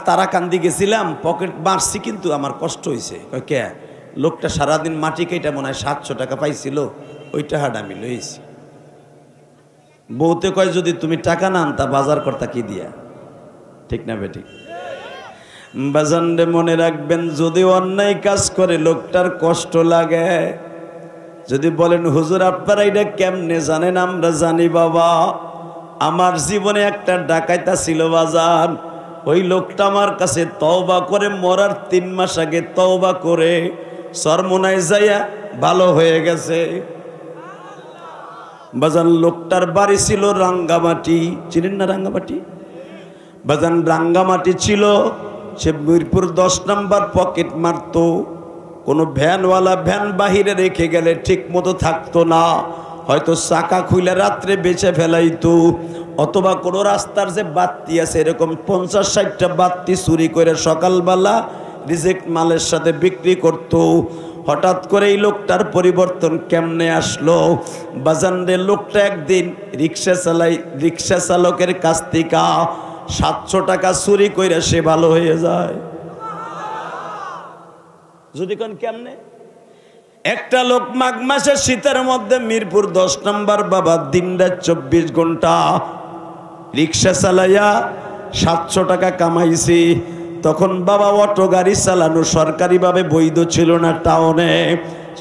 তারা কান্দি গেছিলাম, পকেট মারছি কিন্তু আমার কষ্ট হয়েছে। কয় কে? লোকটা সারাদিন মাটি কেটে মনে হয় 700 টাকা পাইছিল, ওই টাকাটা আমি লইছি। বউতে কয় যদি তুমি টাকা না আনতা বাজার করতা কি দিয়া? ঠিক না বেটি? বাজানরে মনে রাখবেন, যদি অন্যায় কাজ করে লোকটার কষ্ট লাগে। যদি বলেন হুজুর আপনারা এটা কেমনে জানেন? আমরা জানি বাবা, আমার জীবনে একটা ডাকাইতা ছিল বাজান, ওই লোকটা আমার কাছে তওবা করে মরার 3 মাস আগে তওবা করে সরমনায় যাইয়া ভালো হয়ে গেছে। বাজান লোকটার বাড়ি ছিল রাঙ্গামাটি, চিনেন না রাঙ্গামাটি? বাজান রাঙ্গামাটি ছিল, সে মিরপুর 10 নম্বর পকেট মারতো। কোনো ভ্যানওয়ালা ভ্যান বাহিরে রেখে গেলে ঠিক মতো থাকতো না, হয়তো চাকা খুইলে রাত্রে বেচে ফেলাইতো, অথবা কোনো রাস্তার যে বাতি আছে এরকম 50-60টা বাতি চুরি করে সকালবেলা রিজেক্ট মালের সাথে বিক্রি করতো। হঠাৎ করে এই লোকটার পরিবর্তন কেমনে আসলো? বাজানরে লোকটা একদিন রিক্সা চালকের কাছ থেকে 700 টাকা চুরি করে সে ভালো হয়ে যায়। যদি কোন কেমনে? একটা লোক মাঘ মাসের শীতের মধ্যে মিরপুর 10 নম্বর বাবা দিনরাত 24 ঘন্টা রিক্সা চালাইয়া 700 টাকা কামাইছি। তখন বাবা অটো গাড়ি চালানো সরকারিভাবে বৈধ ছিল না টাউনে।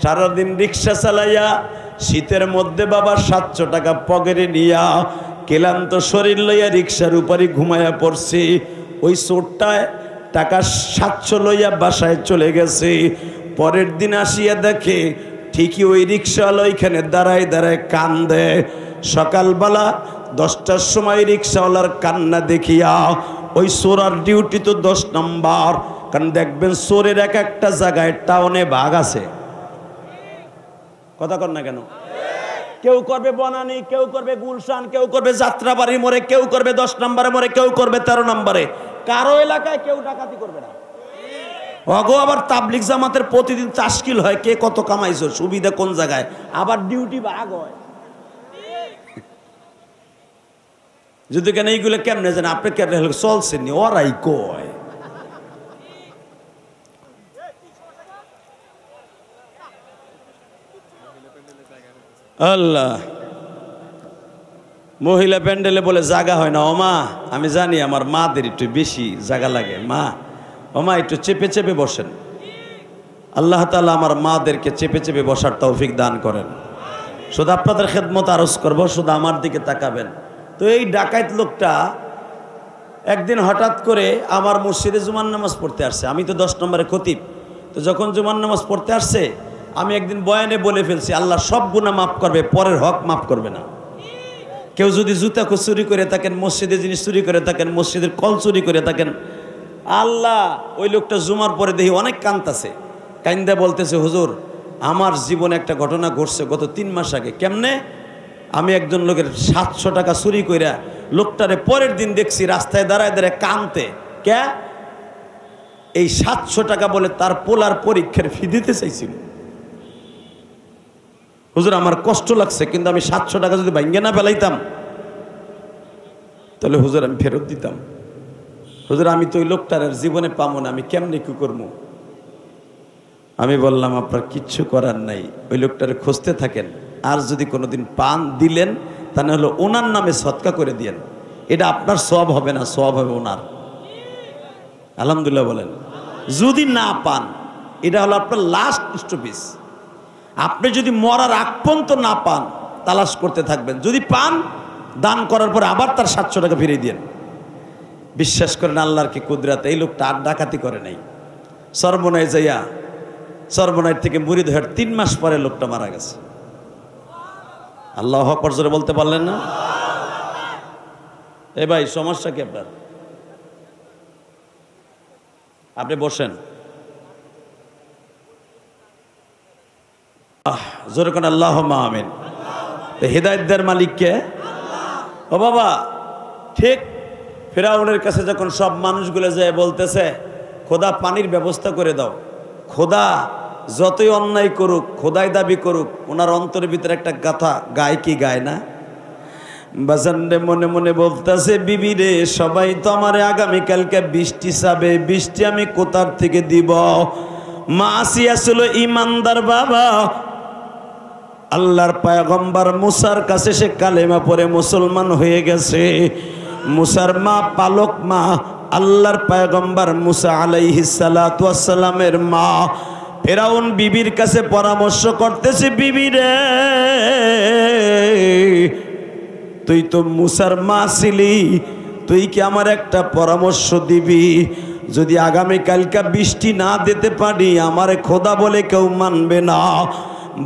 সারাদিন রিক্সা চালাইয়া শীতের মধ্যে বাবা 700 টাকা পকেটে নিয়া ক্লান্ত শরীর লইয়া রিক্সার উপরে ঘুমাইয়া পড়ছি। ওই চোরটায় টাকা 700 লইয়া বাসায় চলে গেছে। পরের দিন আসিয়া দেখে ঠিকই ওই রিক্সাওয়ালা ওইখানে দাঁড়ায় দাঁড়ায় কান্দে। সকালবেলা 10টার সময় রিক্সাওয়ালার কান্না দেখিয়া ওই চোরার ডিউটি তো 10 নম্বর, কারণ দেখবেন চোরের এক একটা জায়গায় টাউনে ভাগ আছে। কথা কর না কেন? কেউ করবে বনানী, কেউ করবে গুলশান, কেউ করবে যাত্রাবাড়ি মোড়ে, কেউ করবে 10 নম্বরে মোড়ে, কেউ করবে 13 নম্বরে। কারো এলাকায় কেউ ডাকাতি করবে না। অগো আবার তাবলিগ জামাতের প্রতিদিন তাশকিল হয়, কে কত কামাইছো, সুবিধা কোন জায়গায়, আবার ডিউটি ভাগ হয়। যদি কেন এইগুলো কেমনে জানে আপনি কেমনে হলে চলছেন ওরাই কয় আল্লাহ মহিলা প্যান্ডেলে বলে জায়গা হয় না ও মা আমি জানি আমার মাদের একটু বেশি জায়গা লাগে মা ও মা একটু চেপে চেপে বসেন আল্লাহ তাআলা আমার মাদেরকে চেপে চেপে বসার তৌফিক দান করেন শুধু আপনাদের খেদমত আরজ করব শুধু আমার দিকে তাকাবেন তো এই ডাকাত লোকটা একদিন হঠাৎ করে আমার মসজিদে জুমার নামাজ পড়তে আসছে আমি তো 10 নম্বরে খতিব তো যখন জুমার নামাজ পড়তে আসছে আমি একদিন বয়ানে বলে ফেলছি আল্লাহ সব গুনাহ মাফ করবে পরের হক মাফ করবে না কেউ যদি জুতা চুরি করে থাকেন মসজিদে জিনিস চুরি করে থাকেন মসজিদের কল চুরি করে থাকেন আল্লাহ ওই লোকটা জুমার পরে দেখি অনেক কাঁদতেছে কাইন্দা বলতেছে হুজুর আমার জীবনে একটা ঘটনা ঘটছে গত 3 মাস আগে কেমনে আমি একজন লোকের 700 টাকা চুরি কইরা লোকটারে পরের দিন দেখছি রাস্তায় দাঁড়ায় দাঁড়ায় কাঁদতে কে এই 700 টাকা বলে তার পোলার পরীক্ষার ফি দিতে চাইছিল হুজুর আমার কষ্ট লাগছে কিন্তু আমি 700 টাকা যদি ভাঙ্গে না ফেলাইতাম তাহলে হুজুর আমি ফেরত দিতাম হুজুর আমি তো ওই লোকটার জীবনে পাবো না আমি কেমনে কি করবো আমি বললাম আপনার কিচ্ছু করার নাই ওই লোকটারে খুঁজতে থাকেন আর যদি কোনোদিন পান দিলেন তাহলে হলো ওনার নামে সদকা করে দিয়েন এটা আপনার সওয়াব হবে না সওয়াব হবে ওনার আলহামদুলিল্লাহ বলেন যদি না পান এটা হলো আপনার লাস্ট স্টপিস আপনি যদি মরার আগ পর্যন্ত না পান তালাশ করতে থাকবেন যদি পান দান করার পর আবার তার 700 টাকা ফিরিয়ে দেন বিশ্বাস করেন আল্লাহর কি কুদরত এই লোকটা আর ডাকাতি করে নাই সর্বনায় যাইয়া সর্বনায় থেকে মুরিদ হয়ে 3 মাস পরে লোকটা মারা গেছে আল্লাহু আকবার জোরে বলতে পারলেন না এ ভাই সমস্যা কি আপনার আপনি বসেন জোরে কোন আল্লাহুম্মা আমিন হিদায়াত দেওয়ার মালিক কে ও বাবা ঠিক ফিরাউনের কাছে যখন সব মানুষগুলো যায় বলতেছে খোদা পানির ব্যবস্থা করে দাও খোদা যতই অন্যায় করুক খোদাই দাবি করুক ওনার অন্তরের ভিতরে একটা গাথা গায় কি গায় না বাজানরে মনে মনে বলতেছে বিবি রে সবাই তো আমার আগামীকালকে বৃষ্টি চাবে বৃষ্টি আমি কোথার থেকে দিব মা আসিয়া ছিল ইমানদার বাবা আল্লাহর পয়গম্বর মুসার কাছে সে কালেমা পড়ে মুসলমান হয়ে গেছে মুসার মা পালক মা আল্লাহর পয়গম্বর মুসা আলাইহিস সালাতু ওয়াস সালামের মা ফিরাউন বিবির কাছে পরামর্শ করতেছে বিবি রে তুই তো মুসার মা ছিলি তুই কি আমার একটা পরামর্শ দিবি যদি আগামীকালকে বৃষ্টি না দিতে পারি আমারে খোদা বলে কেউ মানবে না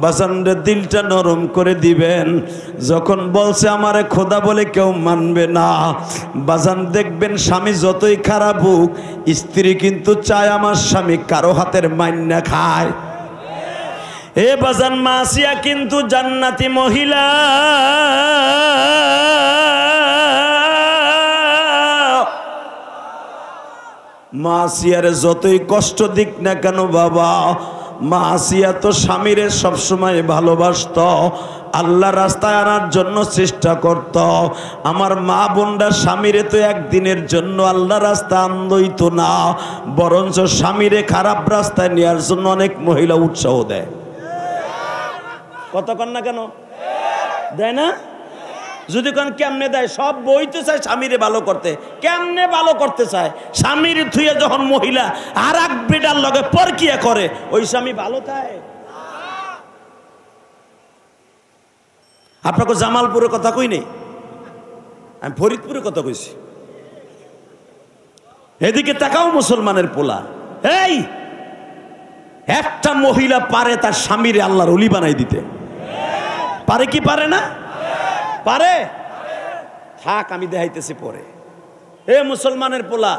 বাজানরে দিলটা নরম করে দিবেন যখন বলছে আমারে খোদা বলে কেউ মানবে না বাজান দেখবেন স্বামী যতই খারাপ হোক স্ত্রী কিন্তু চায় আমার স্বামী কারো হাতের মাইন্না খায় এ বাজান মাসিয়া কিন্তু জান্নাতি মহিলা মাসিয়ারে যতই কষ্ট দিক না কেন বাবা মা আসিয়া তো স্বামীরে সবসময় ভালোবাসত আল্লাহ রাস্তায় আনার জন্য চেষ্টা করত আমার মা বোনরা স্বামীরে তো একদিনের জন্য আল্লাহ রাস্তা আনলই তো না বরঞ্চ স্বামীরে খারাপ রাস্তায় নেওয়ার জন্য অনেক মহিলা উৎসাহ দেয় কতক্ষণ না কেন দেয় না যদি কোন কেমনে দেয় সব বইতে চায় স্বামীরে ভালো করতে কেমনে ভালো করতে চায় স্বামীর থুয়ে যখন মহিলা আর এক বেটার লগে পরকিয়া করে ওই স্বামী ভালো থাকে আপনাকে জামালপুরের কথা কই নেই আমি ফরিদপুরের কথা কইছি এদিকে তাকাও মুসলমানের পোলা এই একটা মহিলা পারে তার স্বামীরে আল্লাহর ওলি বানাই দিতে পারে কি পারে না পারে থাক আমি দেখাইতেছি পরে এ মুসলমানের পোলা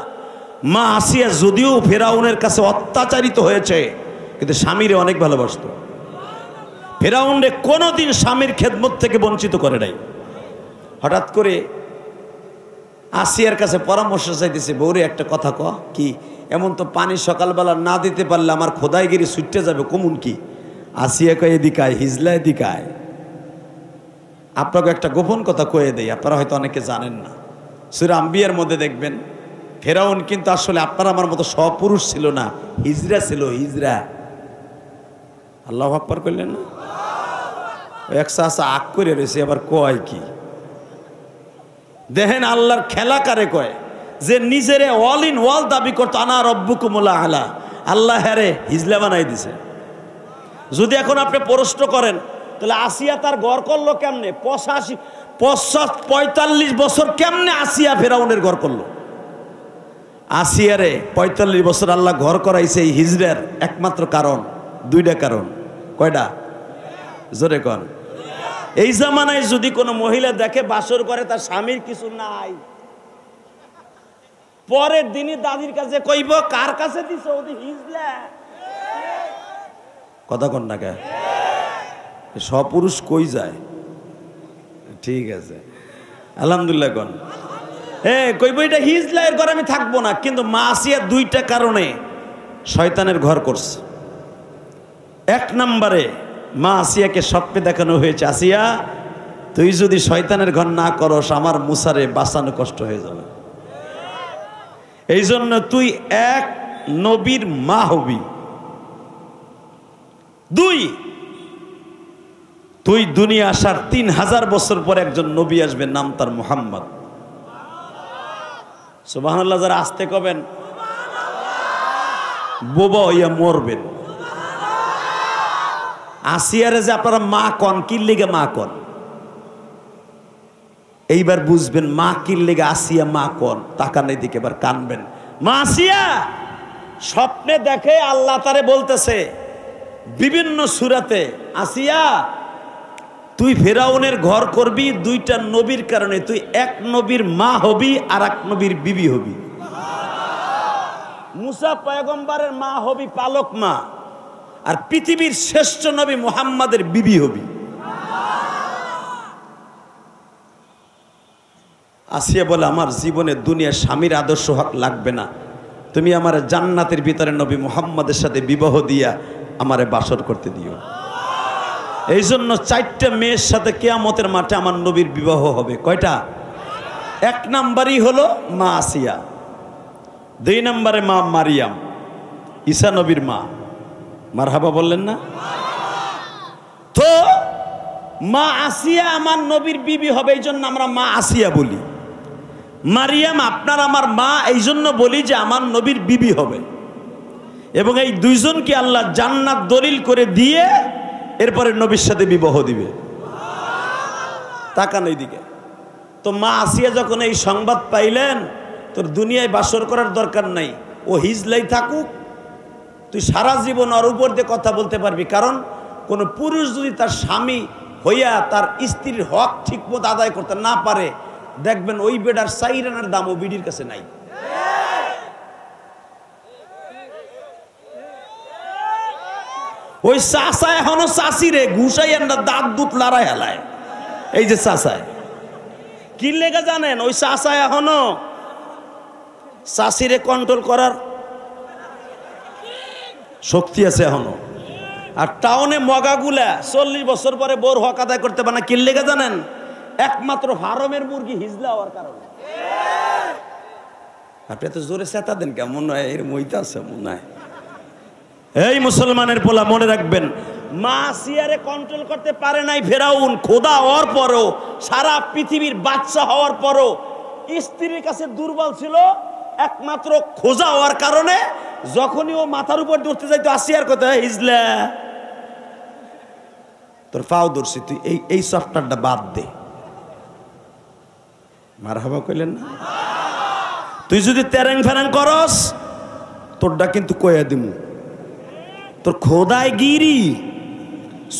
মা আসিয়া যদিও ফেরাউনের কাছে অত্যাচারিত হয়েছে কিন্তু স্বামীরে অনেক ভালোবাসতো ফেরাউনরে কোনোদিন স্বামীর খেদমত থেকে বঞ্চিত করে নাই হঠাৎ করে আসিয়ার কাছে পরামর্শ চাইতেছে বউরে একটা কথা ক কি এমন তো পানি সকালবেলা না দিতে পারলে আমার খোদাইগিরি ছুটতে যাবে কমুন কি আসিয়া কয় এদিকায় হিজলা এদিকায় আপনাকে একটা গোপন কথা কয়ে দেই আপনারা হয়তো অনেকে জানেন না সূরা আম্বিয়ার মধ্যে দেখবেন ফেরাউন কিন্তু আসলে আপনার আমার মতো সপুরুষ ছিল না, হিজড়া ছিল, হিজড়া। আল্লাহু আকবার করলেন না? একশো আসা আগ করে রয়েছে, আবার কয় কি দেখেন আল্লাহর খেলা কারে কয়, যে নিজেরে অল ইন ওয়াল দাবি করতো, আনা রব্বুকুমুল আলা, আল্লাহ হ্যারে হিজলা বানাই দিছে। যদি এখন আপনি প্রশ্ন করেন তাহলে আসিয়া তার ঘর করলো কেমনে, 45 বছর কেমনে আসিয়া ফেরাউনের ঘর করলো? আসিয়ারে 45 বছর আল্লাহ ঘর করাইছে এই হিজরার একমাত্র কারণ, দুইটা কারণ। কয়টা? জোরে কন। এই জামানায় যদি কোনো মহিলা দেখে বাসর করে তার স্বামীর কিছু নাই, পরের দিনই দাদির কাছে কইব কার কাছে দিছ, ওদি হিজলা। কথা কন না কে? সপুরুষ কই যায়? ঠিক আছে, আলহামদুলিল্লাহ কন। কইব এটা হিজলা, এর ঘর আমি থাকবো না। কিন্তু মা আসিয়া দুইটা কারণে শয়তানের ঘর করছে। এক নম্বরে মা আসিয়াকে স্বপ্নে দেখানো হয়েছে, আসিয়া তুই যদি শয়তানের ঘর না করস আমার মুসারে বাঁচানো কষ্ট হয়ে যাবে, এই জন্য তুই এক নবীর মা হবি। দুই, তুই দুনিয়া আসার 3000 বছর পর একজন নবী আসবে, নাম তার মুহাম্মদ। সুবহানাল্লাহ যারা আসতে কবেন, বোবা হইয়া মরবেন। আসিয়ারে যে আপনারা মা কন, কি লেগে মা কন? এইবার বুঝবেন মা কি লেগে আসিয়া মা কন। তাকানের দিকে এবার কানবেন। মা আসিয়া স্বপ্নে দেখে আল্লাহ তারে বলতেছে বিভিন্ন সূরাতে, আসিয়া তুই ফেরাউনের ঘর করবি দুইটা নবীর কারণে, তুই এক নবীর মা হবি আর এক নবীর বিবি হবি। মুসা পয়গম্বরের মা হবি, পালক মা, আর পৃথিবীর শ্রেষ্ঠ নবী মুহাম্মাদের বিবি হবি। আসিয়া বলে আমার জীবনে দুনিয়ার স্বামীর আদর্শ হক লাগবে না, তুমি আমার জান্নাতের ভিতরে নবী মুহাম্মাদের সাথে বিবাহ দিয়া আমারে বাসর করতে দিও। এই জন্য 4টা মেয়ের সাথে কিয়ামতের মাঠে আমার নবীর বিবাহ হবে। কয়টা? এক নাম্বারই হলো মা আসিয়া, 2 নম্বরে মা মারিয়াম, ঈসা নবীর মা। মারহাবা বললেন না? তো মা আসিয়া আমার নবীর বিবি হবে, এই জন্য আমরা মা আসিয়া বলি। মারিয়াম আপনার আমার মা, এই জন্য বলি যে আমার নবীর বিবি হবে। এবং এই দুইজনকে আল্লাহ জান্নাত দলিল করে দিয়ে এরপরে নবীর সাথে বিবাহ দিবে। তাকান এইদিকে। তো মা আসিয়া যখন এই সংবাদ পাইলেন, তোর দুনিয়ায় বাসর করার দরকার নাই, ও হিজলাই থাকুক, তুই সারা জীবন ওর উপর দিয়ে কথা বলতে পারবি। কারণ কোন পুরুষ যদি তার স্বামী হইয়া তার স্ত্রীর হক ঠিক মতো আদায় করতে না পারে, দেখবেন ওই বেডার 4 আনার দাম ও বিডির কাছে নাই। ওই চাষা এখনো চাষিরে ঘুষাই দাঁত দুধ লড়াই হেলায়। এই যে চাষায় কি লেগে জানেন, ওই চাষা এখনো চাষিরে কন্ট্রোল করার শক্তি আছে এখনো। আর টাউনে মগাগুলা 40 বছর পরে বোর হক আদায় করতে পারে না। কি লেগে জানেন? একমাত্র ফার্মের মুরগি হিজলা হওয়ার কারণে। আপনি তো জোরে চেতা দেন কেমন হয়, এর মইতা আছে মনে হয়। এই মুসলমানের পোলা মনে রাখবেন, মা আসিয়ারে কন্ট্রোল করতে পারে নাই ফেরাউন। খোদা হওয়ার পরও, সারা পৃথিবীর বাদশা হওয়ার পরও স্ত্রীর কাছে দুর্বল ছিল একমাত্র খোঁজা হওয়ার কারণে। যখনই ও মাথার উপর উঠতে যাইতো, আসিয়ার কথা, হিজলা তোর পাও ধরছি, তুই এই সফটওয়্যারটা বাদ দে। মারহাবা কইলেন না? তুই যদি তেরেং ফেরেং করস, তোরটা কিন্তু কইয়া দিমু, তোর খোদায় গিরি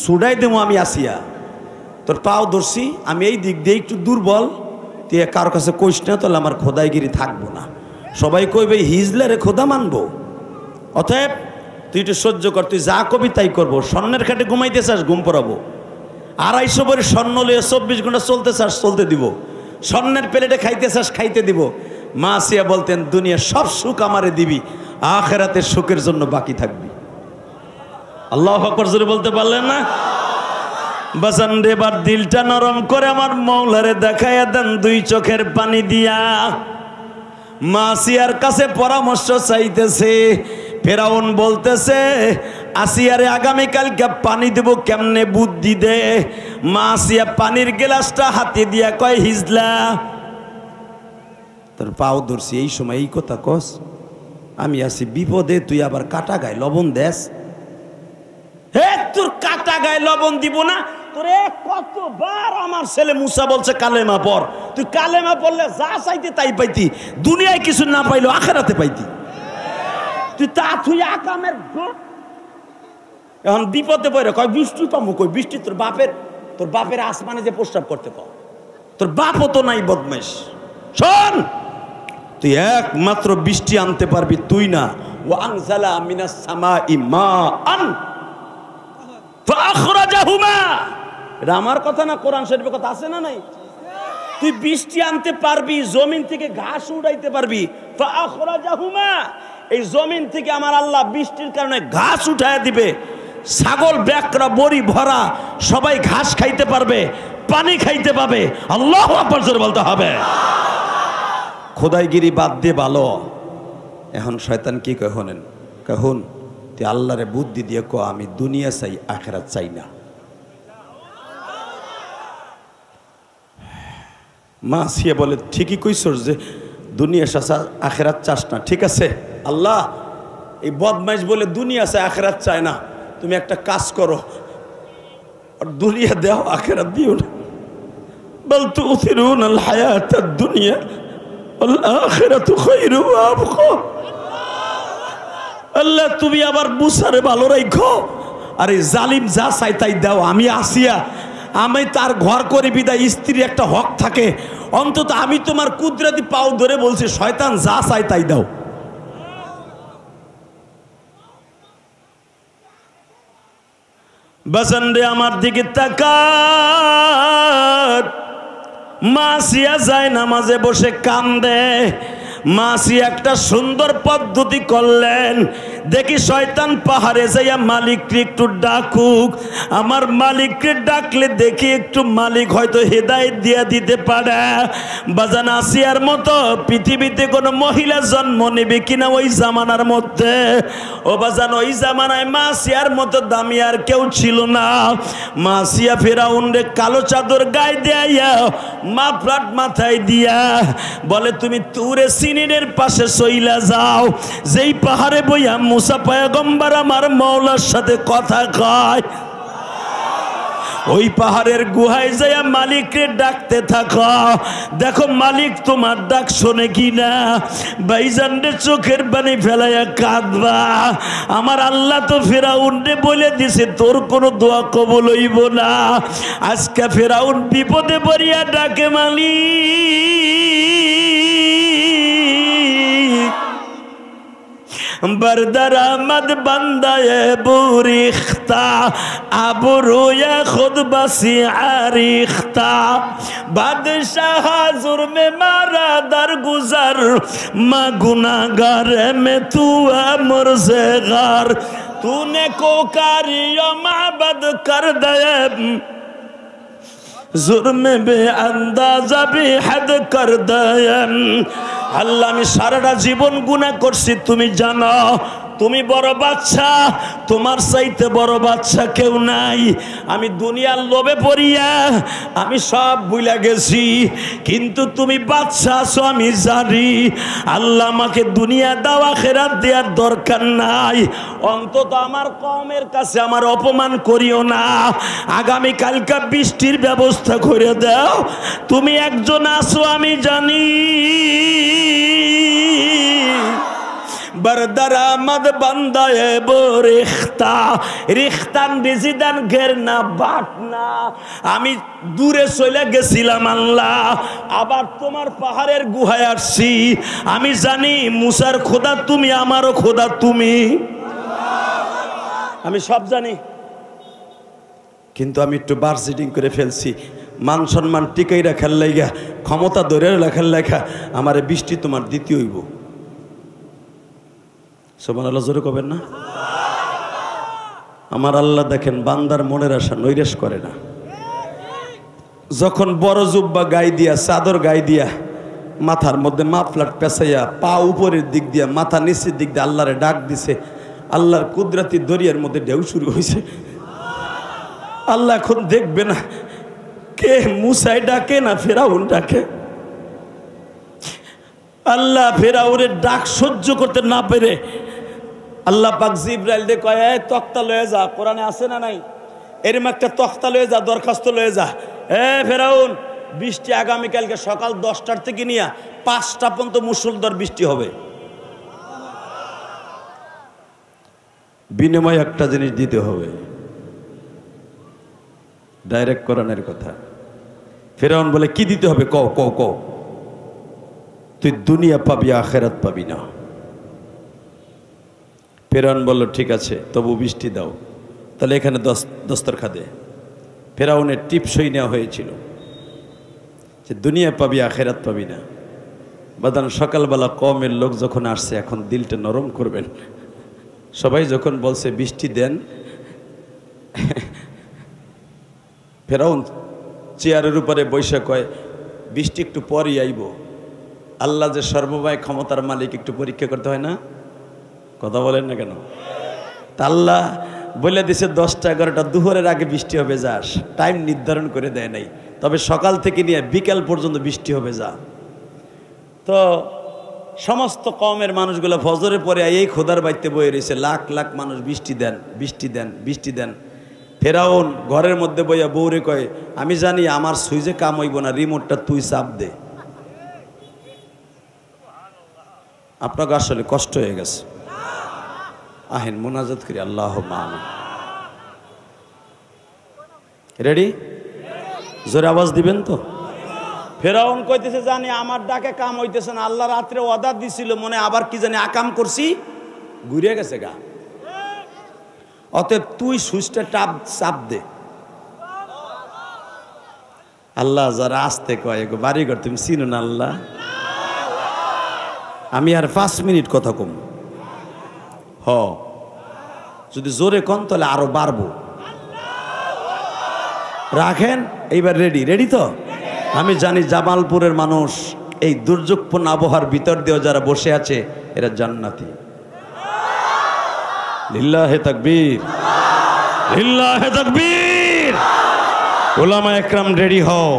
সুডাই দেবো আমি। আসিয়া তোর পাও ধরছি, আমি এই দিক দিয়ে একটু দুর্বল, তুই কারোর কাছে কইস না, তাহলে আমার খোদাইগিরি থাকবো না। সবাই কইবে হিজলারে খোদা মানবো। অতএব তুই একটু সহ্য কর, তুই যা কবি তাই করবো। স্বর্ণের খাটে ঘুমাইতে চাস, ঘুম পড়াবো। 250 ভরি স্বর্ণ লিয়ে 24 ঘন্টা চলতে চাস, চলতে দিব। স্বর্ণের প্লেটে খাইতে চাস, খাইতে দিব। মা আসিয়া বলতেন, দুনিয়া সব সুখ আমারে দিবি, আখিরাতের সুখের জন্য বাকি থাকবি। আল্লাহু আকবার জোরে বলতে পারলেন না? বাজান রে এবার দিলটা নরম করে আমার মৌলারে দেখাইয়া দেন দুই চোখের পানি দিয়া। মা আসিয়ার কাছে পরামর্শ চাইতেছে। ফেরাউন বলতেছে আসিয়ারে আগামীকালকে পানি দেব কেমনে বুদ্ধি দে। মা আসিয়া পানির গ্লাসটা হাতে দিয়া কয় হিজলা তোর পাও ধরছি এই সময় এই কথা কস, আমি আছি বিপদে, তুই আবার কাটা গায়ে লবণ দেস। হে তোর কাটা গায়ে লবণ দিব না তোরে কতবার আমার ছেলে মুসা বলছে কালেমা পড়, তুই কালেমা পড়লে যা চাইতে তাই পাইতি, দুনিয়ায় কিছু না পাইলেও আখেরাতে পাইতি। তুই তা তুই আকামের এখন বিপদে পড়ে কয় বৃষ্টি পাবো কই বৃষ্টি তোর বাপের আসমানে যে প্রস্রাব করতে কও, তোর বাপও তো নাই বদমাইশ। শোন তুই একমাত্র বৃষ্টি আনতে পারবি তুই না, ও আনজালা মিনাস সামাই মাআন ফাআখরাজাহুমা। এটা আমার কথা না, কোরআন শরীফের কথা আছে না নাই? তুই বৃষ্টি আনতে পারবি, জমিন থেকে ঘাস উড়াইতে পারবি। ফাআখরাজাহুমা, এই জমিন থেকে আমার আল্লাহ বৃষ্টির কারণে ঘাস উঠায় দিবে, ছাগল ব্যাকরা বড়ি ভরা সবাই ঘাস খাইতে পারবে, পানি খাইতে পাবে। আল্লাহু আকবার জোরে বলতে হবে। খোদাইগিরি বাদ দিয়ে ভালো। এখন শয়তান কি কয় হনেন, কহুন তুই আল্লাহরে বুদ্ধি দিয়ে কো আমি দুনিয়া চাই আখেরাত চাই না। মা আসিয়া বলে ঠিকই কইছস যে দুনিয়া চাস আখেরাত চাস না, ঠিক আছে আল্লাহ এই বদমাইশ বলে দুনিয়া চাই আখেরাত চায় না, তুমি একটা কাজ করো আর দুনিয়া দাও আখেরাত দিও না। বল তুসিরুনাল হায়াতাদ দুনিয়া ওয়াল আখিরাতু খায়রু ওয়া আবকা। আল্লাহ তুমি আবার মুসারে ভালো রাখো, আরে জালিম যা চাই তাই দাও। আমি আসিয়া আমি তার ঘর করে বিদায় স্ত্রীর একটা হক থাকে, অন্তত আমি তোমার কুদরতি পাও ধরে বলছি শয়তান যা চাই তাই দাও। বাজান রে আমার দিকে তাকাত। মা আসিয়া যায় নামাজে বসে কান্দে। মাসি একটা সুন্দর পদ্ধতি করলেন, দেখি শয়তান পাহাড়ে যাইয়া মালিককে একটু ডাকুক, আমার মালিককে ডাকলে দেখি একটু মালিক হয়তো হেদায়েত দিয়া দিতে পারে। বাজান আসিয়ার মতো পৃথিবীতে কোনো মহিলা জন্ম নেবে কিনা ওই জামানার মধ্যে? ও বাজান ওই জামানায় মাসিয়ার মতো দামি আর কেউ ছিল না। মাসিয়া ফেরাউনরে কালো চাদর গায়ে দেয়া মাফলাট মাথায় দিয়া বলে তুমি তুরে সিনিনের পাশে সইলা যাও, যেই পাহাড়ে বইয়া মুসা পয়গম্বর আমার মওলার সাথে কথা কয়, ওই পাহাড়ের গুহায় যাইয়া মালিককে ডাকতে থাকো, দেখো মালিক তোমার ডাক শোনে কিনা। ভাইজানরে চোখের পানি ফেলাইয়া কাঁদবা। আমার আল্লাহ তো ফেরাউনরে বলে দিছে তোর কোনো দোয়া কবুল হইব না। আজকে ফেরাউন বিপদে পড়িয়া ডাকে মালিক, बरदर आमद बंदाए बुरिख्ता आबरूया खुद बसी आरिख्ता बादशाह जुर्म मारा दर गुजर मा गुनाहगार में तू मुर्ज़ेगार तूने को कारियो माबद कर दे जुर्म बे अंदाजा भी हद कर दे। আল্লাহ আমি সারাটা জীবন গুনাহ করছি, তুমি জানো, তুমি বড় বাদশা, তোমার চাইতে বড় বাদশা কেউ নাই। আমি দুনিয়ার লোভে পড়িয়া আমি সব ভুলে গেছি, কিন্তু তুমি বাদশা আছো আমি জানি। আল্লাহ আমাকে দুনিয়া দাও, আখিরাত দেওয়ার দরকার নাই, অন্তত আমার কওমের কাছে আমার অপমান করিও না। আগামী কালকা বৃষ্টির ব্যবস্থা করে দাও, তুমি একজন আছো আমি জানি। बरदर आमद बंदाए बो रिख्ता रिख्तान बिजिदान घेरना बाटना। আমি দূরে চলে গেছিলাম আল্লাহ, আবার তোমার পাহাড়ের গুহায় আসছি। আমি জানি মুসার খোদা তুমি, আমারও খোদা তুমি, আমি সব জানি, কিন্তু আমি একটু বার্জিটিং করে ফেলছি। মান সম্মান টিকাই রাখার লাগা, ক্ষমতা ধরে রাখার লেখা আমার বৃষ্টি তোমার দ্বিতীয় হইব। সুবহানাল্লাহ জোরে কবেন না? আমার আল্লাহ দেখেন বান্দার মনের আশা নৈরাশ করে না। যখন বড় জুব্বা গায়ে দিয়া চাদর গায়ে দিয়া মাথার মধ্যে মাফলার পেঁচাইয়া পা উপরের দিক দিয়া মাথা নিচের দিক দিয়ে আল্লাহরে ডাক দিছে, আল্লাহর কুদরতি দরিয়ার মধ্যে ঢেউ শুরু হয়েছে। আল্লাহ এখন দেখবে না কে মুসাই ডাকে না ফেরাউন ডাকে। আল্লাহ ফেরাউনের ডাক সহ্য করতে না পেরে আল্লাহ পাক জিবরাইল দে কয়, এই তক্তা লয়ে যা, কোরআনে আছে না নাই, এরম একটা তক্তা লয়ে যা, দরখাস্ত লয়ে যা, ফেরাউন বৃষ্টি আগামীকালকে সকাল 10টার থেকে নিয়ে 5টা পর্যন্ত মুষলধার বৃষ্টি হবে। বিনিময় একটা জিনিস দিতে হবে, ডাইরেক্ট কোরআনের কথা। ফেরাউন বলে কি দিতে হবে, কও কও কও। তুই দুনিয়া পাবি, আখেরাত পাবি না। ফেরাউন বলল ঠিক আছে, তবু বৃষ্টি দাও। তাহলে এখানে দস্তরখা দে। ফেরাউনের টিপসই নেওয়া হয়েছিল যে দুনিয়া পাবি, আখেরাত পাবি না। বাদান সকালবেলা কমের লোক যখন আসছে, এখন দিলটা নরম করবেন। সবাই যখন বলছে বৃষ্টি দেন, ফেরাউন চেয়ারের উপরে বৈশা কয়, বৃষ্টি একটু পরই আইব। আল্লাহ যে সর্বময় ক্ষমতার মালিক, একটু পরীক্ষা করতে হয় না? কথা বলেন না কেন? তা আল্লাহ বলে দিছে 10টা 11টা দুপুরের আগে বৃষ্টি হবে, যাস। টাইম নির্ধারণ করে দেয় নাই, তবে সকাল থেকে নিয়ে বিকাল পর্যন্ত বৃষ্টি হবে, যা। তো সমস্ত কওমের মানুষগুলো ফজরের পরে এই খোদার বাইতে বয়ে রয়েছে, লাখ লাখ মানুষ, বৃষ্টি দেন বৃষ্টি দেন বৃষ্টি দেন। ফেরাউন ঘরের মধ্যে বইয়া বউরে কয়, আমি জানি আমার সুইচে কাম হইব না, রিমোটটা তুই চাপ দে। আপনাকে আসলে কষ্ট হয়ে গেছে, আহেন মোনাজাত করি, আল্লাহ আমিন। রেডি? জোরে আওয়াজ দিবেন তো? ফেরাউন কইতেছে, জানি আমার ডাকে কাম হইতেছে না, আল্লাহ রাত্রে অর্ডার দিছিল, মনে আবার কি জানি আকাম করছি, ঘুরে গেছে গা। অতএব তুই সুইচটা চাপ দে। আল্লাহ যারা আসতে কয়, বাড়িঘর তুমি চিনো না আল্লাহ। আমি আর 5 মিনিট কথা কম, যদি জোরে কন তাহলে আরো বাড়বো। রাখেন এইবার। রেডি? রেডি তো? আমি জানি জামালপুরের মানুষ এই দুর্যোগপূর্ণ আবহাওয়ার ভিতর দিয়েও যারা বসে আছে, এরা জান্নাতি। লিল্লাহে তাকবীর, লিল্লাহে তাকবীর। উলামা একরাম রেডি হও।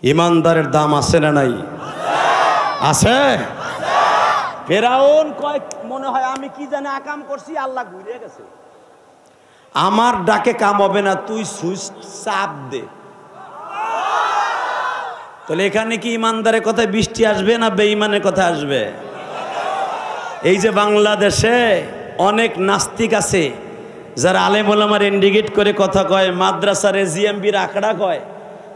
ইমানদারের দাম আছে না নাই? আছে। ফেরাউন কয়, মনে হয় আমি কি জানি আকাম করছি, আল্লাহ ঘুরে গেছে। আমার ডাকে কাম হবে না, তুই সুইচ চাপ দে। তাহলে এখানে কি ইমানদারের কথায় বৃষ্টি আসবে না বেঈমানের কথা আসবে? এই যে বাংলাদেশে অনেক নাস্তিক আছে যারা আলেম ওলামার ইন্ডিকেট করে কথা কয়, মাদ্রাসার জিএমবির আখড়া কয়,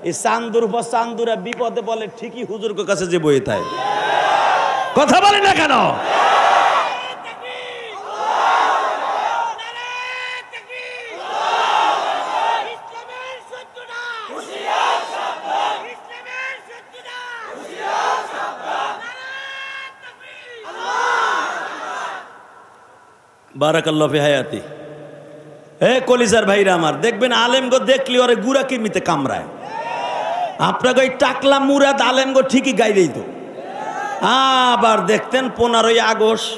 এই চান্দুর পর চান্দুরা বিপদে বলে ঠিকই হুজুরের কাছে যে বই তাই। কথা বলে না কেন? বারাকাল্লাহু ফি হায়াতি। কলিজার ভাইরা আমার, দেখবেন আলেমগো দেখলি ওরে গুড়া কিমিতে কামড়ায়। আপনাকে ওই টাকলা মুরাদ আলেমগো ঠিকই গাইলেই তো। আবার দেখতেন 15ই আগস্ট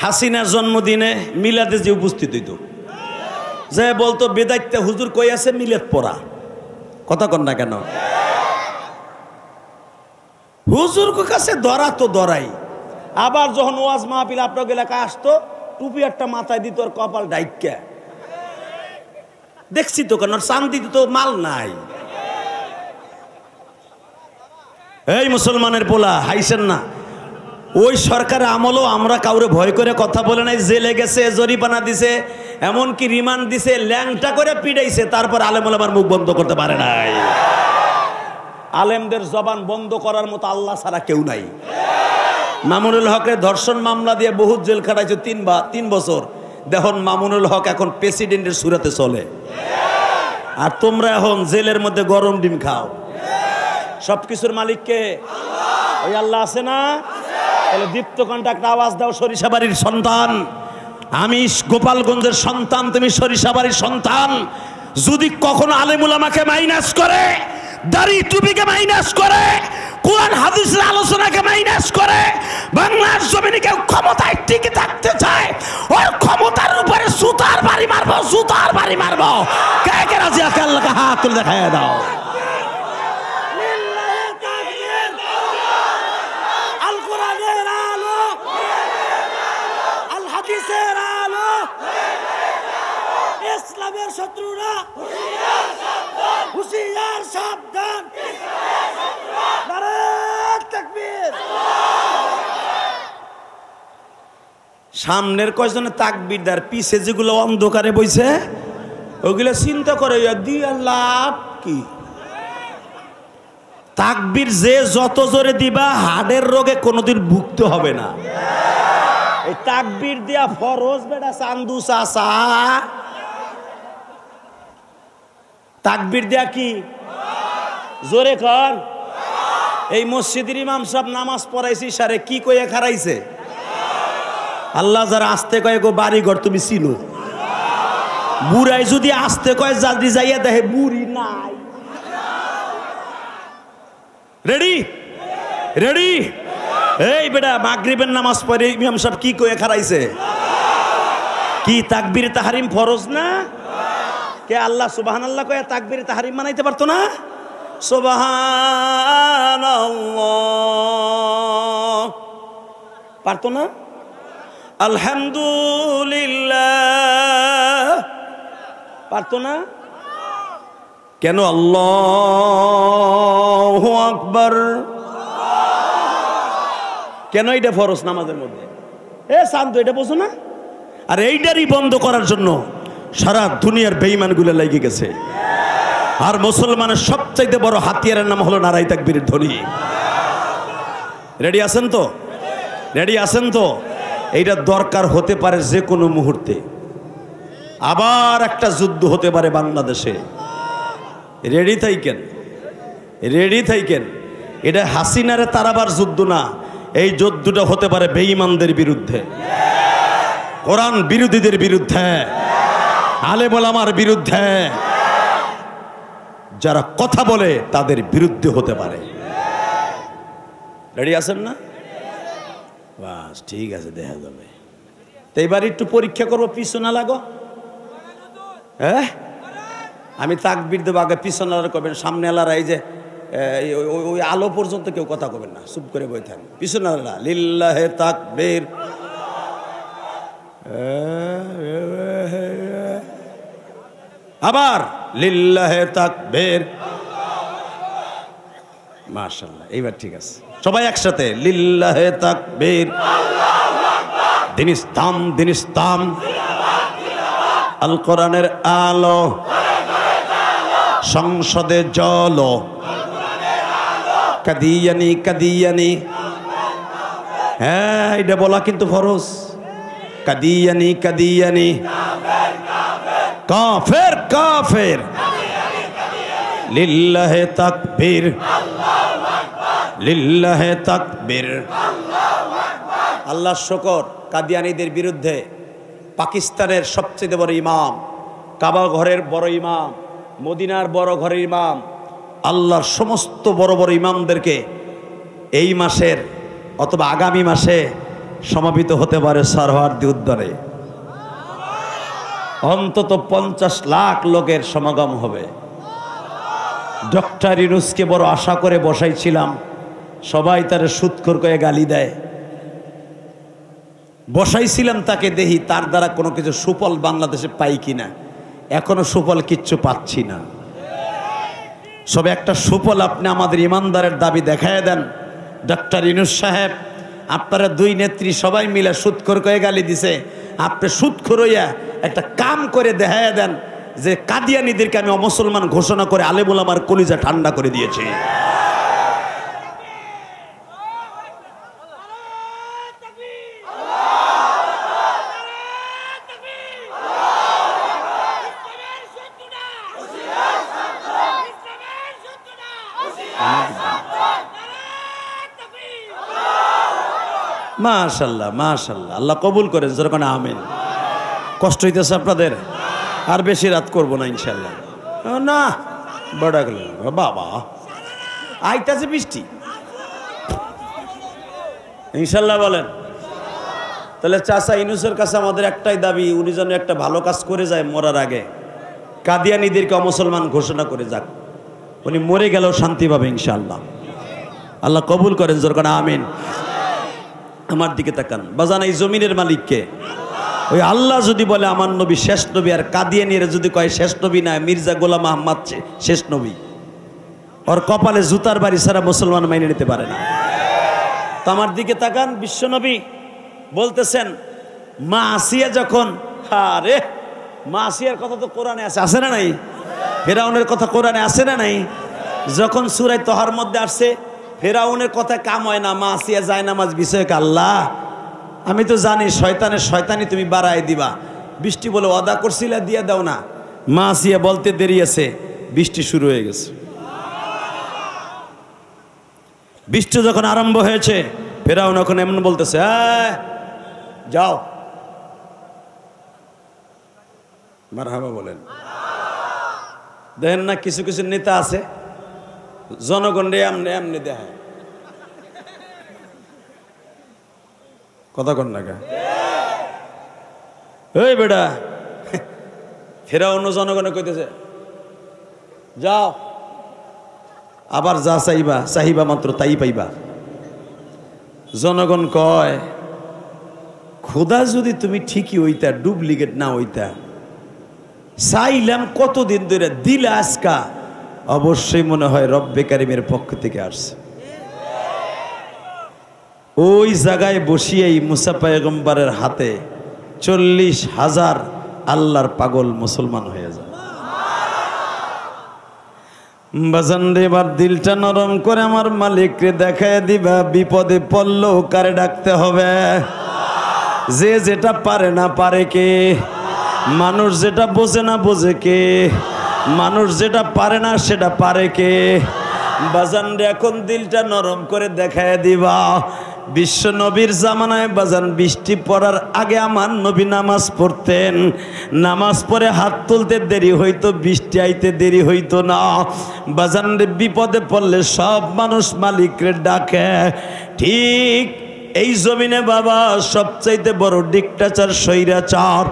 হাসিনার জন্মদিনে মিলাদে যে উপস্থিত হইত, যে বলতো বেদাইতে হুজুর কই আছে মিলাদ পড়া। কথা কন না কেন? হুজুর কাছে ধরা তো ধরাই। আবার যখন ওয়াজ মাহফিল আপনার এলাকায় আসতো, টুপি একটা মাথায় দিত, ওর কপাল ডাইকা। দেখছি তো কেন, শান্তি তো মাল নাই। এই মুসলমানের পোলা, হাইছেন না। ওই সরকারের আমলও আমরা কাউরে ভয় করে কথা বলে নাই। জেলে গেছে, জরিমানা দিছে, এমনকি রিমান্ড দিছে, ল্যাংটা করে পিটাইছে, তারপর আলেম ওলামার মুখ বন্ধ করতে পারে নাই। আলেমদের জবান বন্ধ করার মতো আল্লাহ ছাড়া কেউ নাই। মামুনুল হকের ধর্ষণ মামলা দিয়ে বহুত জেল খাটাইছে 3 বছর। দেখুন মামুনুল হক এখন প্রেসিডেন্টের সুরাতে চলে, আর তোমরা এখন জেলের মধ্যে গরম ডিম খাও। সবকিছুর মালিককে ওই আল্লাহ আছে না? তাহলে দীপ্ত কন্টাক্ট আওয়াজ দাও, সরিষাবাড়ির সন্তান। আমি গোপালগঞ্জের সন্তান, তুমি সরিষাবাড়ির সন্তান। যদি কখনো আলেম উলামাকে মাইনাস করে, দাড়ি টুপিকে মাইনাস করে, কোরআন হাদিসের আলোচনাকে মাইনাস করে বাংলার জমিনে কেউ ক্ষমতায় টিকে থাকতে চায়, ওর ক্ষমতার উপরে সুতার বাড়ি মারবো, সুতার বাড়ি মারবো। কে কে রাজি আছে আল্লাহকে হাত তুলে দেখায় দাও। আল কোরআনের আলো, আল হাদিসের আলো, ইসলামের শত্রুরা হুঁশিয়ার সাবধান। নারে তাকবীর। সামনের কয়জনে তাকবীর দেয়, পিছে যেগুলো অন্ধকারে বইছে ওগুলো চিন্তা করে দিয়া লাভ কি? তাকবীর যে যত জোরে দিবা হাড়ের রোগে কোনোদিন ভুগতে হবে না। এই তাকবীর দিয়া ফরজ বেটা চান্দু চাচা, তাকবীর দেয়া কি জোরে কর। এই মসজিদের ইমাম সাহেব নামাজ পড়াইছি সারে কি কইয়া খারাইছে? আল্লাহ যারা আসতে কয় গো বাড়ি ঘর তুমি চিনো। বুড়াই যদি আসতে কয় জাদি যাইয়া দেখে বুড়ি নাই। Ready ready. এই বেটা মাগরিবের নামাজ পড়ে ইমাম সাহেব কি কইয়া খারাইছে? কি তাকবীর তাহরিম ফরজ না? কে আল্লাহ সুবহানাল্লাহ কয়ে তাকবীর তাহরিম মানাইতে পারতো না? সুবহানাল্লাহ পারতো না? আলহামদুলিল্লাহ পারতো না? কেন? আল্লাহু আকবার। কেন এটা ফরজ নামাজের মধ্যে? এ শান্ত, এটা বোঝো না? আর এইটারই বন্ধ করার জন্য সারা দুনিয়ার বেঈমানগুলো লেগে গেছে। আর মুসলমানের সবচাইতে বড় হাতিয়ারের নাম হলো নারায়ে তাকবীরের ধ্বনি। রেডি আছেন তো? রেডি আছেন তো? এইটা দরকার হতে পারে যে কোনো মুহূর্তে। আবার একটা যুদ্ধ হতে পারে বাংলাদেশে। রেডি থাইকেন, রেডি থাইকেন। এটা হাসিনারে তারাবার যুদ্ধ না, এই যুদ্ধটা হতে পারে বেঈমানদের বিরুদ্ধে, কোরআন বিরোধীদের বিরুদ্ধে, আলেম ওলামার বিরুদ্ধে। যারা কথা বলে তাদের বিরুদ্ধে হতে পারে। রেডি আছেন না? বাস ঠিক আছে, দেখা যাবে। তো এবার একটু পরীক্ষা করবো, পিছনে লাগো। হ্যাঁ, আমি তাকবীর দেবো, আগে পিছনে করবেন, সামনে এলারা এই যে ওই আলো পর্যন্ত কেউ কথা কবেন না, চুপ করে বই থাকেন। পিছনে এলারা লিল্লাহে তাকবীর। আবার লিল্লাহে তাকবীর। মাশাআল্লাহ, এইবার ঠিক আছে। সবাই একসাথে লিল্লাহে তাকবীর। দিন ইসলাম, দিন ইসলাম, আল কোরআনের আলো, সংসদে জলো, কাদিয়ানি কাদিয়ানি। হ্যাঁ, এটা বলা কিন্তু ফরজ। কাদিয়ানি কাদিয়ানি, কাফের কাফের। লিল্লাহে তাকবীর, লিল্লাহে তাকবীর। আল্লাহর শুকর, কাদিয়ানীদের বিরুদ্ধে পাকিস্তানের সবচেয়ে বড় ইমাম, কাবা ঘরের বড় ইমাম, মদিনার বড় ঘরের ইমাম, আল্লাহর সমস্ত বড় বড় ইমামদেরকে এই মাসের অথবা আগামী মাসে সমাবেত হতে পারে সরওয়ার্দী উদ্যানে। অন্তত 50 লাখ লোকের সমাগম হবে। ডক্টর ইউনূসকে বড় আশা করে বসাইছিলাম, সবাই তার সুৎখোর করে গালি দেয়। বসাইছিলাম তাকে, দেখি তার দ্বারা কোনো কিছু সুফল বাংলাদেশে পাই কিনা। এখনো সুফল কিচ্ছু পাচ্ছি না। সবে একটা সুফল আপনি আমাদের ইমানদারের দাবি দেখায় দেন। ডক্টর ইউনূস সাহেব, আপনারা দুই নেত্রী সবাই মিলে সুৎখোর করে গালি দিছে, আপনি সুৎখোর হইয়া একটা কাম করে দেখায় দেন যে কাদিয়ানীদেরকে আমি অমুসলমান ঘোষণা করে আলেম ওলামার কলিজা ঠান্ডা করে দিয়েছি। মাশাআল্লাহ মাশাআল্লাহ, আল্লাহ কবুল করেন। যেরকম আমিন। কষ্ট হইতেছে আপনাদের? আর বেশি রাত করবো না ইনশাআল্লাহ। না বড় গেল বাবা আইতাছে বৃষ্টি ইনশাল্লাহ বলেন। তাহলে চাচা ইউনূসের কাছে আমাদের একটাই দাবি, উনি যেন একটা ভালো কাজ করে যায় মরার আগে, কাদিয়ানীদেরকে অমুসলমান ঘোষণা করে যাক, উনি মরে গেলেও শান্তি পাবে ইনশাআল্লাহ। আল্লাহ কবুল করেন, জোর করে আমিন। আমার দিকে তাকান বাজান, এই জমিনের মালিককে ওই আল্লাহ যদি বলে আমার নবী শেষ নবী, আর কাদিয়ানীরা যদি কয় শেষ নবী না মির্জা গোলাম আহমদ শেষ নবী, ওর কপালে জুতার বাড়ি ছাড়া মুসলমান মাইনে নিতে পারে না। তো আমার দিকে তাকান, বিশ্বনবী বলতেছেন মা আসিয়া যখন, আরে মা আসিয়ার কথা তো কোরআনে আছে না নাই? ফেরাউনের কথা কোরআনে আছে না নাই? যখন সূরা তহার মধ্যে আসছে ফেরাউনের কথা কাম হয় না, মা আসিয়া যায় নামাজ বিষয়ক, আল্লাহ আমি তো জানি শয়তানের শয়তানি তুমি বাড়াই দিবা, বৃষ্টি বলে ওয়াদা করছিলে দিয়ে দাও না। মা আসিয়া বলতে দেরি আছে, বৃষ্টি শুরু হয়ে গেছে। বৃষ্টি যখন আরম্ভ হয়েছে ফেরাউন এখন এমন বলতেছে যাও, মারহাবা বলেন। দেখেন না কিছু কিছু নেতা আছে জনগণ রে এমনি এমনি দেখায়, কথা কন না কা এই বেটা, ফেরাউন জনগণে কইতেছে যাও, আবার যা চাইবা চাহিবা মাত্র তাই পাইবা। জনগণ কয় খোদা যদি তুমি ঠিকই হইতা, ডুপ্লিকেট না হইতা, চাইলাম কতদিন ধরে দিলে আজকা, অবশ্যই মনে হয় রব্বে কারিমের পক্ষ থেকে আসছে। ওই জায়গায় বসিয়েই মুসা পয়গম্বরের হাতে 40,000 আল্লাহর পাগল মুসলমান হয়ে যায়। বাজান রে, এবার দিলটা নরম করে আমার মালিক রে দেখায় দিবা, বিপদে পড়লেও কারে ডাকতে হবে। যে যেটা পারে না পারে কে, মানুষ যেটা বোঝে না বোঝে কে, মানুষ যেটা পারে না সেটা পারে কে। বাজান রে এখন দিলটা নরম করে দেখায় দিবা। বিশ্ব নবীর জামানায় বাজান বৃষ্টি পড়ার আগে আমার নবী নামাজ পড়তেন, নামাজ পড়ে হাত তুলতে দেরি হইতো, বৃষ্টি আইতে দেরি হইতো না। বাজান রে বিপদে পড়লে সব মানুষ মালিকরে ডাকে। ঠিক এই জমিনে বাবা সবচাইতে বড় ডিক্টেটর স্বৈরাচার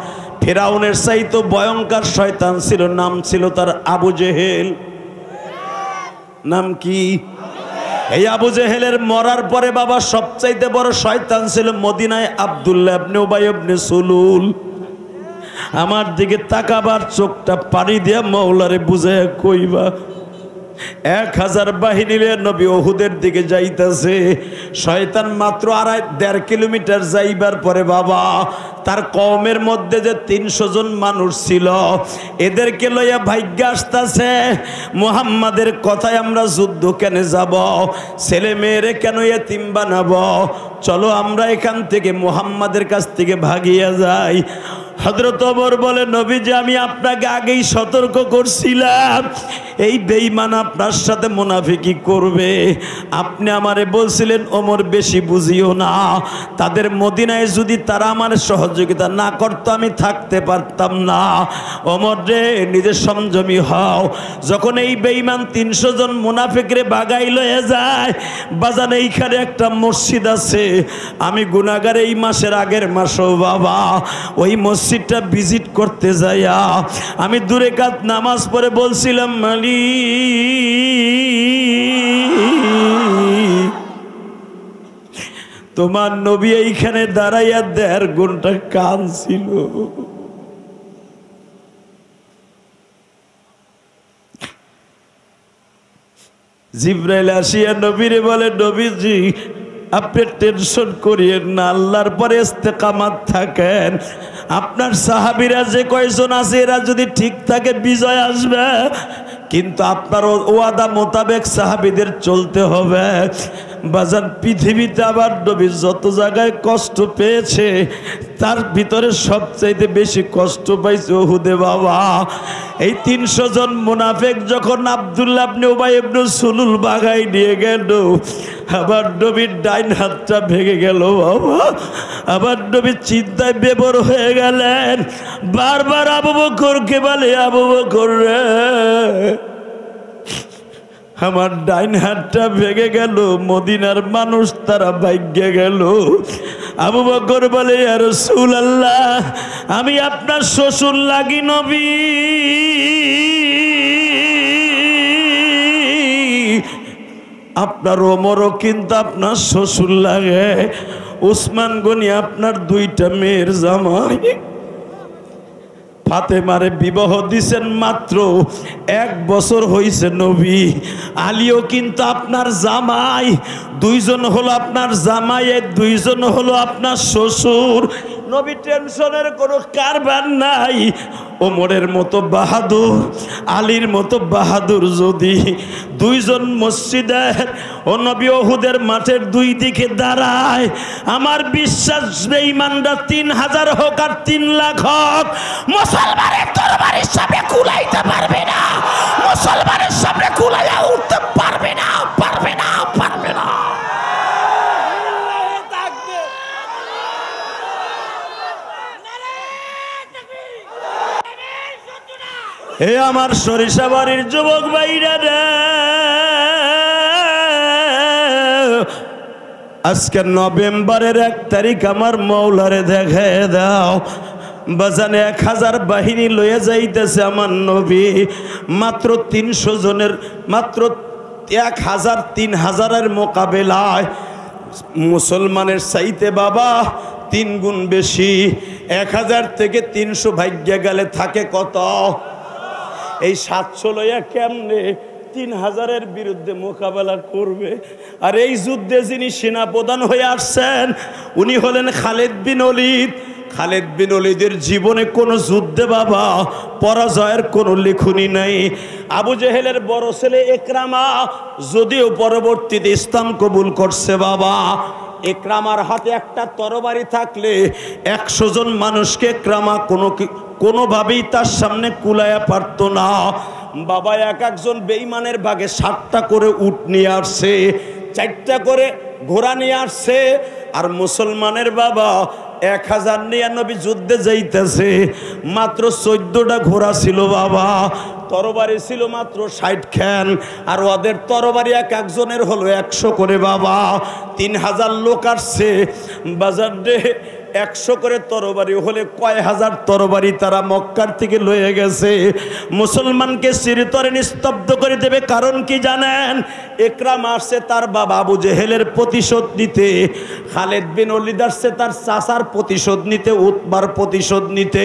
ফেরাউনের চাইতো ভয়ঙ্কর শয়তান ছিল, নাম ছিল তার আবু জেহেল। নাম কি? এই আবু জেহেলের মরার পরে বাবা সবচাইতে বড় শয়তান ছিল মদিনায় আব্দুল্লাহ ইবনে উবাই ইবনে সুলুল। আমার দিকে তাকাবার চোখটা পানি দিয়া মাওলারে বুঝায় কইবা, 1000 বাহিনী নিয়ে নবী উহুদের দিকে যাইতেছে। শয়তান মাত্র 1.5 কিলোমিটার যাইবার পরে বাবা তার কওমের মধ্যে যে 300 জন মানুষ ছিল এদেরকে লইয়া ভাগ্য আসতেছে, মুহাম্মাদের কথায় আমরা যুদ্ধ কেন যাব, ছেলে মেয়েরে কেন এতিম বানাবো, চলো আমরা এখান থেকে মুহাম্মাদের কাছ থেকে ভাগিয়া যাই। হযরত ওমর বলে, নবীজি আমি আপনাকে আগেই সতর্ক করছিলাম এই বেঈমান আপনার সাথে মুনাফিকি করবে। আপনি আমারে বলছিলেন ওমর বেশি বুঝিও না, তাদের মদিনায় যদি তারা আমার সহযোগিতা না করতো আমি থাকতে পারতাম না। ওমর রে নিজে সংযমী হও। যখন এই বেঈমান 300 জন মুনাফিকরে বাগাই লয়ে যায়, বাজান এইখানে একটা মসজিদ আছে, আমি গুনাহগার এই মাসের আগের মাসও বাবা ওই মসজিদটা ভিজিট করতে যাইয়া আমি দূরে কাত নামাজ পড়ে বলছিলাম, মালিক তোমার নবী এইখানে দাঁড়াইয়া 1.5 ঘন্টা কাঁদছিল। জিবরাইল আসিয়া নবীরে বলে, নবীজি আপনি টেনশন করিয়েন না, আল্লাহর পরে ইস্তেকামাত থাকেন। আপনার সাহাবীরা যে কয়জন আছে এরা যদি ঠিক থাকে বিজয় আসবে, কিন্তু আপনার ওয়াদা মোতাবেক সাহাবীদের চলতে হবে। বাজার পৃথিবীতে আবার নবী যত জায়গায় কষ্ট পেয়েছে তার ভিতরে সবচাইতে বেশি কষ্ট পাইছে উহুদে বাবা। এই 300 জন মুনাফিক যখন আব্দুল্লাহ ইবনে উবাই ইবনে সুলুল বাগাই নিয়ে গেল, আবার নবীর ডাইন হাতটা ভেঙে গেল বাবা। আবার নবী চিন্তায় বেবর হয়ে গেলেন, বারবার আবু বকরকে বলে, আবু বকর রে, আমার ডাইন হাতটা ভেঙে গেল, মদিনার মানুষ তারা ভাগ্যে গেল। আবু বকর বলে, ইয়া রাসূলুল্লাহ, আমি আপনার শ্বশুর লাগি নবী, আপনার ওমরও কিন্তু আপনার শ্বশুর লাগে, উসমান গনি আপনার 2টা মেয়ের জামাই, ফাতেমারে বিবাহ দিছেন মাত্র 1 বছর হইছে নবী, আলীও কিন্তু আপনার জামাই, 2 জন হলো আপনার জামাই, 2 জন হলো আপনার শ্বশুর। নবী টেনশনের কোনো কারবার নাই। ওমরের মতো বাহাদুর, আলীর মতো বাহাদুর যদি 2 জন মসজিদের ও নবী উহুদের মাঠের 2 দিকে দাঁড়ায়, আমার বিশ্বাস বেঈমানরা 3000 হোক আর 3 লাখ হোক, মুসলমানের তরবারির সামনে কুলাইতে পারবে না, মুসলমানের সামনে কুলাইয়া উঠতে পারবে না, পারবে না, পারবে না। হে আমার সরিষাবাড়ির যুবক ভাইরা রে, আজকে নভেম্বরের 1 তারিখ আমার মৌলারে দেখায় দাও। বাজানে 1000 বাহিনী লয়ে যাইতেছে আমার নবী, মাত্র 300 জনের, মাত্র 1000 3000-এর মোকাবেলায় মুসলমানের চাইতে বাবা 3 গুণ বেশি। 1000 থেকে 300 ভাগ্যে গেলে থাকে কত? এই 700 লইয়া কেমনে 3000-এর বিরুদ্ধে মোকাবেলা করবে? আর এই যুদ্ধে যিনি সেনাপ্রধান হয়ে আসছেন উনি হলেন খালিদ বিন ওলীদ। খালিদ বিন ওলীদের জীবনে কোনো যুদ্ধে বাবা পরাজয়ের কোনো লেখনী নাই। আবু জেহেলের বড় ছেলে ইকরামা যদিও পরবর্তীতে ইসলাম কবুল করছে বাবা, ইকরামার হাতে একটা তরবারি থাকলে 100 জন মানুষকে ইকরামা কোনোভাবেই তার সামনে কুলাইয়া পারত না বাবা। একজন বেঈমানের ভাগে 7টা করে উট নিয়ে আসছে, 4টা করে ঘোড়া নিয়ে আসছে, আর মুসলমানের বাবা 1099 যুদ্ধে যাইতেছে, মাত্র 14টা ঘোড়া ছিল বাবা, তরবারি ছিল মাত্র 60 খান, আর ওদের তরবারি একজনের হলো 100 করে বাবা। 3000 লোক আসছে বাজার ডে, 100 করে তরবারি হলে কয় হাজার তরবারি তারা মক্কার থেকে লয়ে গেছে, মুসলমানকে চিরতরে নিস্তব্ধ করে দেবে। কারণ কি জানেন? ইকরামা আসছে তার বাবা আবু জেহেলের প্রতিশোধ নিতে, খালিদ বিন ওলীদ আসছে তার চাচার প্রতিশোধ নিতে, উতবার প্রতিশোধ নিতে।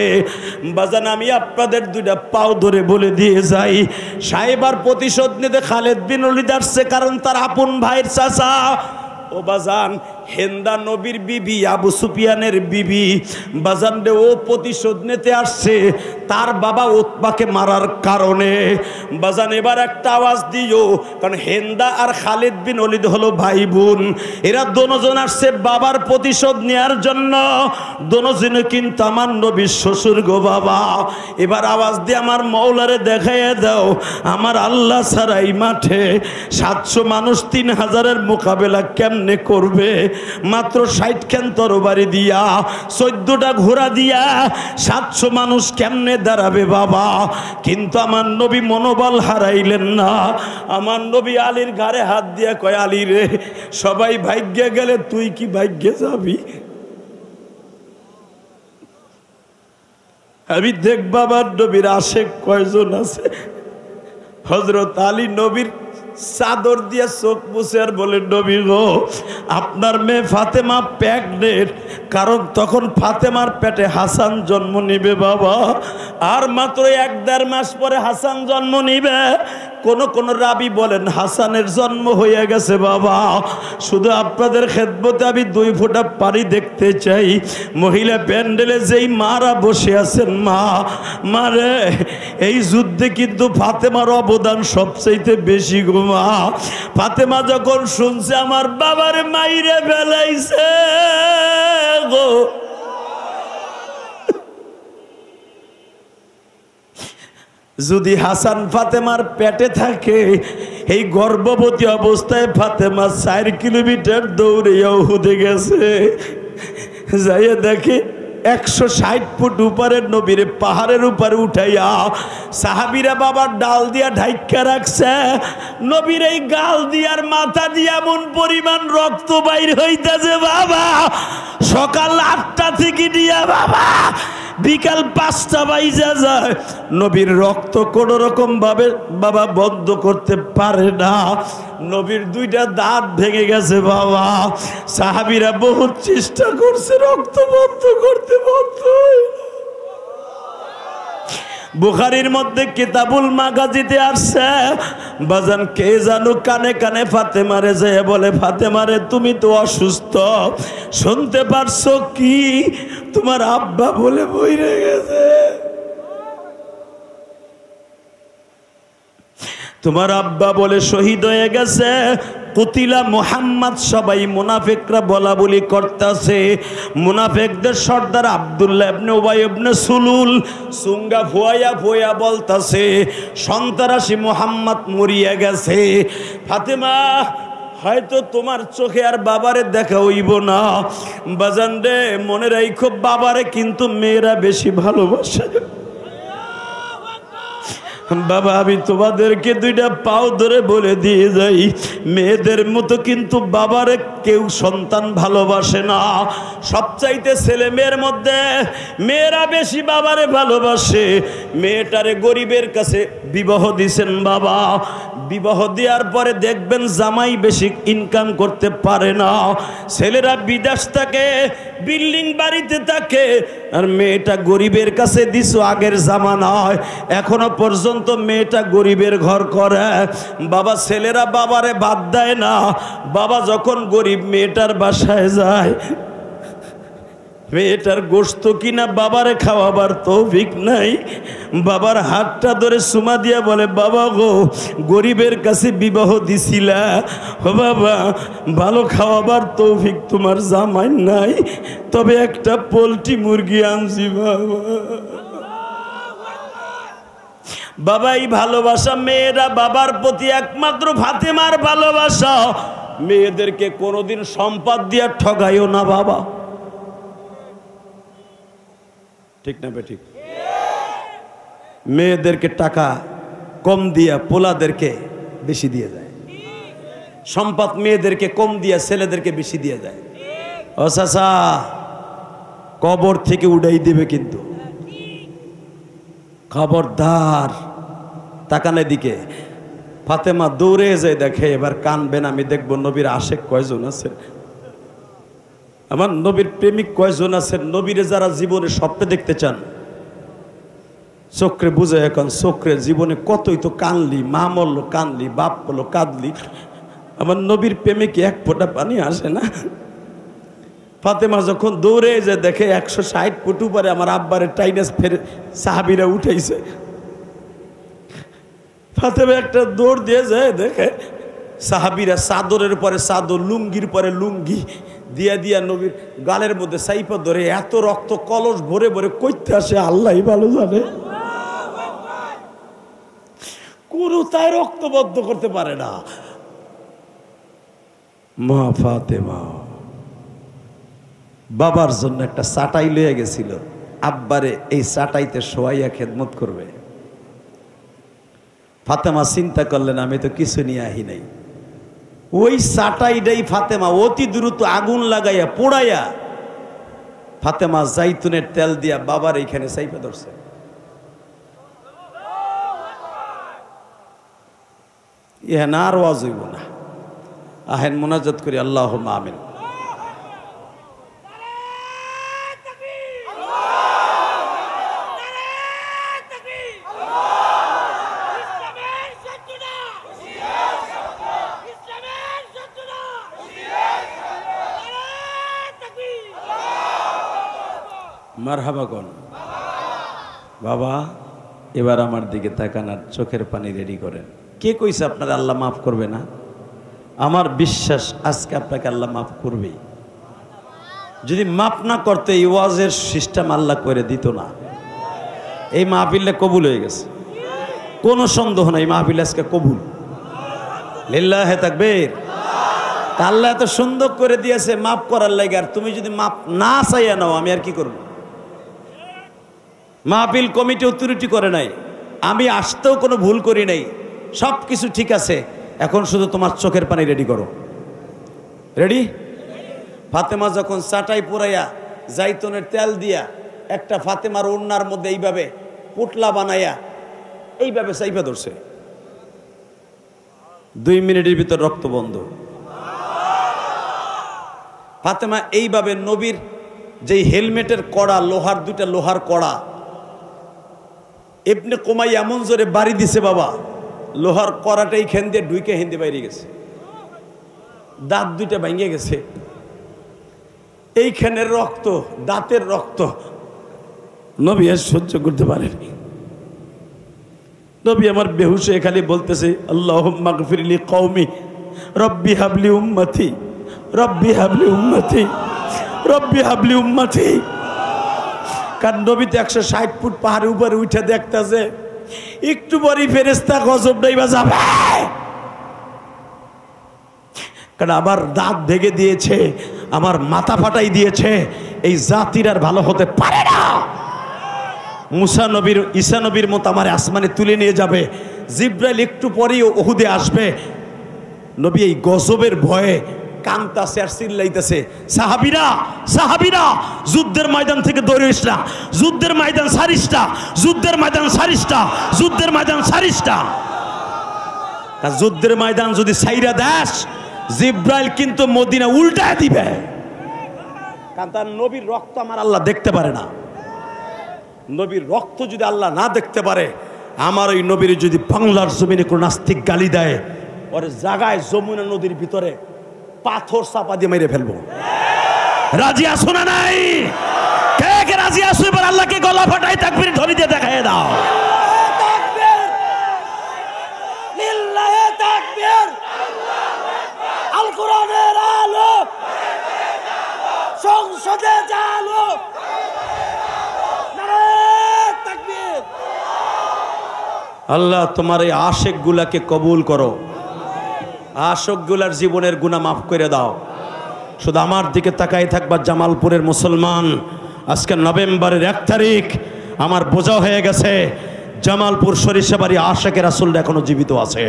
বাজান আমি আপনাদের 2টা পাও ধরে বলে দিয়ে যাই, সাহেবার প্রতিশোধ নিতে খালিদ বিন ওলীদ আসছে, কারণ তার আপন ভাইয়ের চাচা ও বাজান হেন্দা নবীর বিবি, আবু সুফিয়ানের বিবি বাজান রে, ও প্রতিশোধ নিতে আসছে তার বাবা উতবাকে মারার কারণে। বাজান এবার একটা আওয়াজ দিও, কারণ হেন্দা আর খালিদ বিন ওলীদ হলো ভাই বোন, এরা দুজন আসছে বাবার প্রতিশোধ নেওয়ার জন্য, দুজনে কিন্তু আমার নবীর শ্বশুর গো বাবা। এবার আওয়াজ দিয়ে আমার মৌলারে দেখাইয়া দাও, আমার আল্লাহ ছাড়া এই মাঠে 700 মানুষ 3000-এর মোকাবেলা কেমনে করবে? মাত্র 60 খান তরবারি দিয়া, 14টা ঘোড়া দিয়া 700 মানুষ কেমনে দাঁড়াবে বাবা? কিন্তু আমার নবী মনোবল হারাইলেন না। আমার নবী আলীর ঘাড়ে হাত দিয়া কয়, আলী রে, সবাই ভাগ্যে গেলে তুই কি ভাগ্যে যাবি? আমি দেখ বাবার নবীর আশেক কয়জন আছে। হযরত আলী নবীর চাদর দিয়ে চোখ মুছে আর বলে, নবী গো, আপনার মেয়ে ফাতেমা প্রেগনেন্ট, কারণ তখন ফাতেমার পেটে হাসান জন্ম নিবে বাবা, আর মাত্র 1-1.5 মাস পরে হাসান জন্ম নিবে। কোন রাবি বলেন হাসানের জন্ম হয়ে গেছে বাবা। শুধু আপনাদের খেদমতে আমি 2 ফোঁটা পানি দেখতে চাই। মহিলা প্যান্ডেলে যেই মারা বসে আছেন, মা মারে এই যুদ্ধে কিন্তু ফাতেমার অবদান সবচাইতে বেশি গো মা। ফাতেমা যখন শুনছে আমার বাবার মাইরে ফেলাইছে গো, যদি হাসান ফাতেমার পেটে থাকে, এই গর্ভবতী অবস্থায় ফাতেমা 4 কিলোমিটার দৌড়ে উহুদে গেছে। যাইয়া দেখে 160 ফুট উপরে নবীর পাহাড়ের উপরে উঠাইয়া সাহাবীরা বাবার ডাল দিয়া ঢাইকা রাখছে। নবীর এই গাল দিয়ার মাথা দিয়া এমন পরিমাণ রক্ত বাইর হইতাছে বাবা, সকাল 8টা থেকে দিয়া বাবা বিকাল 5টা বাইজা যায়, নবীর রক্ত কোন রকম ভাবে বাবা বন্ধ করতে পারে না। নবীর 2টা দাঁত ভেঙে গেছে বাবা। সাহাবীরা বহুত চেষ্টা করছে রক্ত বন্ধ করতে, বন্ধ হয় না। বুখারীর মধ্যে কিতাবুল মাগাজিতে আসছে, বাজান কে জানো কানে কানে ফাতেমারে যায় বলে, ফাতেমারে তুমি তো অসুস্থ, শুনতে পারছো কি তোমার আব্বা বলে মরে গেছে, তোমার আব্বা বলে শহীদ হয়ে গেছে। কুতিলা মুহাম্মদ। সবাই মুনাফিকরা বলা বলি করতেছে। মুনাফিকদের সর্দার আব্দুল্লাহ ইবনে উবাই ইবনে সুলুল সুঙ্গা ফুয়াইয়া ফুয়া বলতাছে সন্ত্রাসী মুহাম্মদ মরিয়া গেছে। ফাতেমা হয়তো তোমার চোখে আর বাবারে দেখা হইব না, বাজান রে মনে রাখো বাবারে কিন্তু মেয়েরা বেশি ভালোবাসে। বাবা আমি তোমাদেরকে 2টা পাও ধরে বলে দিয়ে যাই, মেয়েদের মতো কিন্তু বাবারে কেউ সন্তান ভালোবাসে না। সবচাইতে ছেলে মেয়ের মধ্যে মেয়েরা বেশি বাবারে ভালোবাসে। মেয়েটারে গরিবের কাছে বিবাহ দিছেন বাবা, বিবাহ দেওয়ার পরে দেখবেন জামাই বেশি ইনকাম করতে পারে না, ছেলেরা বিদেশ থাকে, বিল্ডিং বাড়িতে থাকে, আর মেয়েটা গরিবের কাছে দিছো আগের জামানায়, এখনো পর্যন্ত মেয়েটা গরিবের ঘর করে। বাবা ছেলেরা বাবারে বাদ দেয় না, বাবা যখন গরিব মেয়েটার বাসায় যায়, মেয়েটার গোশত কিনা বাবারে খাওয়াবার তৌফিক নাই, বাবার হাতটা ধরে সুমা দিয়া বলে বাবা গো গরিবের কাছে বিবাহ দিছিলা, ও বাবা ভালো খাওয়াবার তৌফিক তোমার জামাই নাই, তবে একটা পোলট্রি মুরগি আনছি বাবা। বাবা এই ভালোবাসা মেয়েরা বাবার প্রতি একমাত্র ফাতেমার ভালোবাসা। মেয়েদেরকে কোনোদিন সম্পদ দিয়া ঠগাইও না বাবা, ঠিক না বেঠিক? মেয়েদেরকে টাকা কম দিয়া পোলাদেরকে বেশি দিয়ে যায়, সম্পদ মেয়েদেরকে কম দিয়া ছেলেদেরকে বেশি দিয়ে যায়। ও চাচা কবর থেকে উড়াই দিবে কিন্তু, খবরদার। তাকানে দিকে ফাতেমা দৌড়ে যায়, দেখে এবার কানবেন, আমি দেখবো নবীর আশেক কয়জন আছে, আমার নবীর প্রেমিক কয়জন আছেন, নবীরে যারা জীবনে স্বপ্নে দেখতে চান, চক্রে বুঝে এখন চক্রে জীবনে কতই তো কানলি, মা মরলো কানলি, বাপ বললো কাঁদলি, আমার নবীর প্রেমিক 1 ফোঁটা পানি আসে না। ফাতেমা যখন দৌড়ে যে দেখে 160 ফুট উপরে আমার আব্বারে টাইনাস ফেরে সাহাবীরা উঠাইছে, ফাতেমা একটা দৌড় দিয়ে যায়, দেখে সাহাবীরা চাদরের পরে চাদর, লুঙ্গির পরে লুঙ্গি দিয়া দিয়া নবীর গালের মধ্যে সাইপা ধরে, এত রক্ত কলস ভরে ভরে কইতে আসে আল্লাহই ভালো জানে, কোনো তাই রক্ত বদ্ধ করতে পারে না। মা ফাতেমা বাবার জন্য একটা চাটাই লইয়া গেছিল, আব্বারে এই চাটাইতে শোয়াইয়া খেদমত করবে। ফাতেমা চিন্তা করলেন আমি তো কিছু নিয়ে আহি নাই, ওই চাটাইটাই ফাতেমা অতি দ্রুত আগুন লাগাইয়া পোড়াইয়া ফাতেমা জাইতুনের তেল দিয়া বাবার এইখানে চাইপা ধরছে। ইহা না আর ওয়াজ হইব না, আহেন মোনাজাত করি আল্লাহুম্মা আমিন। মারহাবা কোন বাবা, এবার আমার দিকে তাকান আর চোখের পানি রেডি করেন। কে কইছে আপনার আল্লাহ মাফ করবে না? আমার বিশ্বাস আজকে আপনাকে আল্লাহ মাফ করবেই। যদি মাফ না করতে এই ওয়াজের সিস্টেম আল্লাহ করে দিত না। এই মাহফিলে কবুল হয়ে গেছে, কোনো সন্দেহ নাই, মাহফিল আজকে কবুল। লিল্লাহে তাকবীর। তা আল্লাহ এত সুন্দর করে দিয়েছে মাফ করার লাগে, আর তুমি যদি মাফ না চাইয়া নাও আমি আর কি করব? মাহফিল কমিটিও ত্রুটি করে নাই, আমি আসতেও কোনো ভুল করি নাই, সব কিছু ঠিক আছে। এখন শুধু তোমার চোখের পানি রেডি করো। রেডি? ফাতেমা যখন চাটাই পুরাইয়া জাইতুনের তেল দিয়া একটা ফাতেমার ওড়নার মধ্যে এইভাবে পুটলা বানাইয়া এইভাবে চাইপা ধরছে, 2 মিনিটের ভিতর রক্ত বন্ধ। ফাতেমা এইভাবে নবীর যেই হেলমেটের কড়া, লোহার 2টা লোহার কড়া, ইবনে কুমাই এমন জোরে বাড়ি দিছে বাবা, লোহার কড়াটা এইখান দিয়ে ঢুকে হিন্দি বাইরে গেছে, দাঁত 2টা ভেঙে গেছে। এইখানের রক্ত, দাঁতের রক্ত নবী আর সহ্য করতে পারেনি। নবী আমার বেহুশ হয়ে খালি বলতেছে আল্লাহুম্মা গফিরলি কওমি রব্বি হাবলি উম্মতি, রব্বি হাবলি উম্মতি, রব্বি হাবলি উম্মতি। কারণ নবী তো 160 ফুট পাহাড়ের উপরে উঠে দেখতেছে একটু পরই ফেরেশতা গজব ডাইবা যাবে, কারণ আমার দাঁত ভেঙে দিয়েছে, আমার মাথা ফাটাই দিয়েছে, এই জাতির আর ভালো হতে পারে না। মুসা নবীর, ঈসা নবীর মতো আমার আসমানে তুলে নিয়ে যাবে, জিব্রাইল একটু পরেই উহুদে আসবে। নবী এই গজবের ভয়ে কাঁদতেছে আর চিল্লাইতেছে, সাহাবীরা সাহাবীরা যুদ্ধের ময়দান থেকে দৌড়িস না, যুদ্ধের ময়দান ছাড়িস না, যুদ্ধের ময়দান ছাড়িস না, যুদ্ধের ময়দান ছাড়িস না। যুদ্ধের ময়দান যদি ছাইরা দেশ, জিব্রাইল কিন্তু মদিনা উল্টায় দিবে, কারণ তার নবীর রক্ত আমার আল্লাহ দেখতে পারে না। নবীর রক্ত যদি আল্লাহ না দেখতে পারে, আমার ওই নবীর যদি বাংলার জমিনে কোনো নাস্তিক গালি দেয়, ওর জায়গায় যমুনা নদীর ভিতরে পাথর চাপা দিয়ে মেরে ফেলবো। রাজি আছো না নাই? কে কে রাজি আছো? এবার আল্লাহকে গলা ফাটাই তাকবীর ধ্বনি দিয়ে দেখায় দাও। তাকবীর, লিল্লাহে তাকবীর। আল কোরআনের আলো সংসদে জালো, নারে তাকবীর। আল্লাহ তোমার এই আশেক গুলাকে কবুল করো, আশেক গুলার জীবনের গুনাহ মাফ করে দাও। শুধু আমার দিকে তাকাই থাকবা জামালপুরের মুসলমান। আজকে নভেম্বরের 1 তারিখ, আমার বোঝা হয়ে গেছে জামালপুর সরিষাবাড়ি আশেকে রাসূল এখনো জীবিত আছে।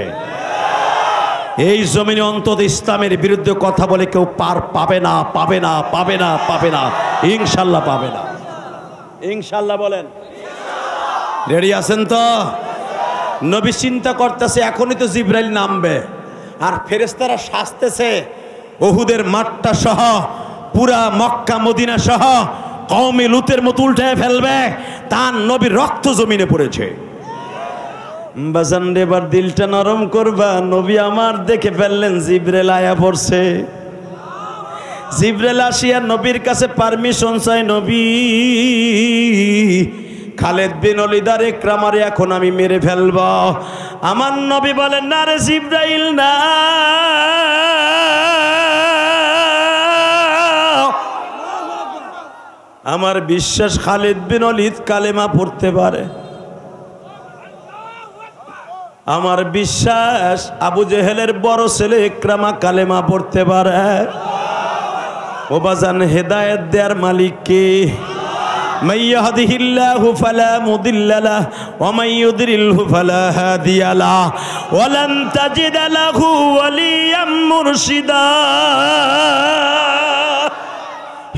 এই জমিনে অন্তত ইসলামের বিরুদ্ধে কথা বলে কেউ পার পাবে না, পাবে না, পাবে না, পাবে না, ইনশাল্লাহ পাবে না। ইনশাল্লাহ বলেন। রেডি আছেন তো? নবী চিন্তা করতেছে এখনই তো জিব্রাইল নামবে, আর ফেরেশতারা শাস্তেছে উহুদের মাঠটা সহ পুরা মক্কা মদিনা সহ কওমে লুতের মতো উল্টায় ফেলবে। তার নবীর রক্ত জমিনে পড়েছে। বাজান এবার দিলটা নরম করবা। নবী আমার দেখে ফেললেন জিব্রাইল আয়া পড়ছে। জিব্রাইল আসিয়া নবীর কাছে পারমিশন চাই, নবী খালেদ বিন ওলীদের ইকরামারে এখন আমি মেরে ফেলব। আমার নবী বলেন না রে জিব্রাইল না, আমার বিশ্বাস খালেদ বিন ওলীদ কালেমা পড়তে পারে, আমার বিশ্বাস আবু জেহেলের বড় ছেলে ইকরামা কালেমা পড়তে পারে। ও বাজান, হেদায়েত দেয়ার মালিক কে? মান ইয়াহদিহিল্লাহু ফালা মুদিল্লা লাহু ওয়া মান ইউদ্লিলহু ফালা হাদিয়া লাহু ওয়া লান তাজিদা লাহু ওয়ালিয়াম মুরশিদা।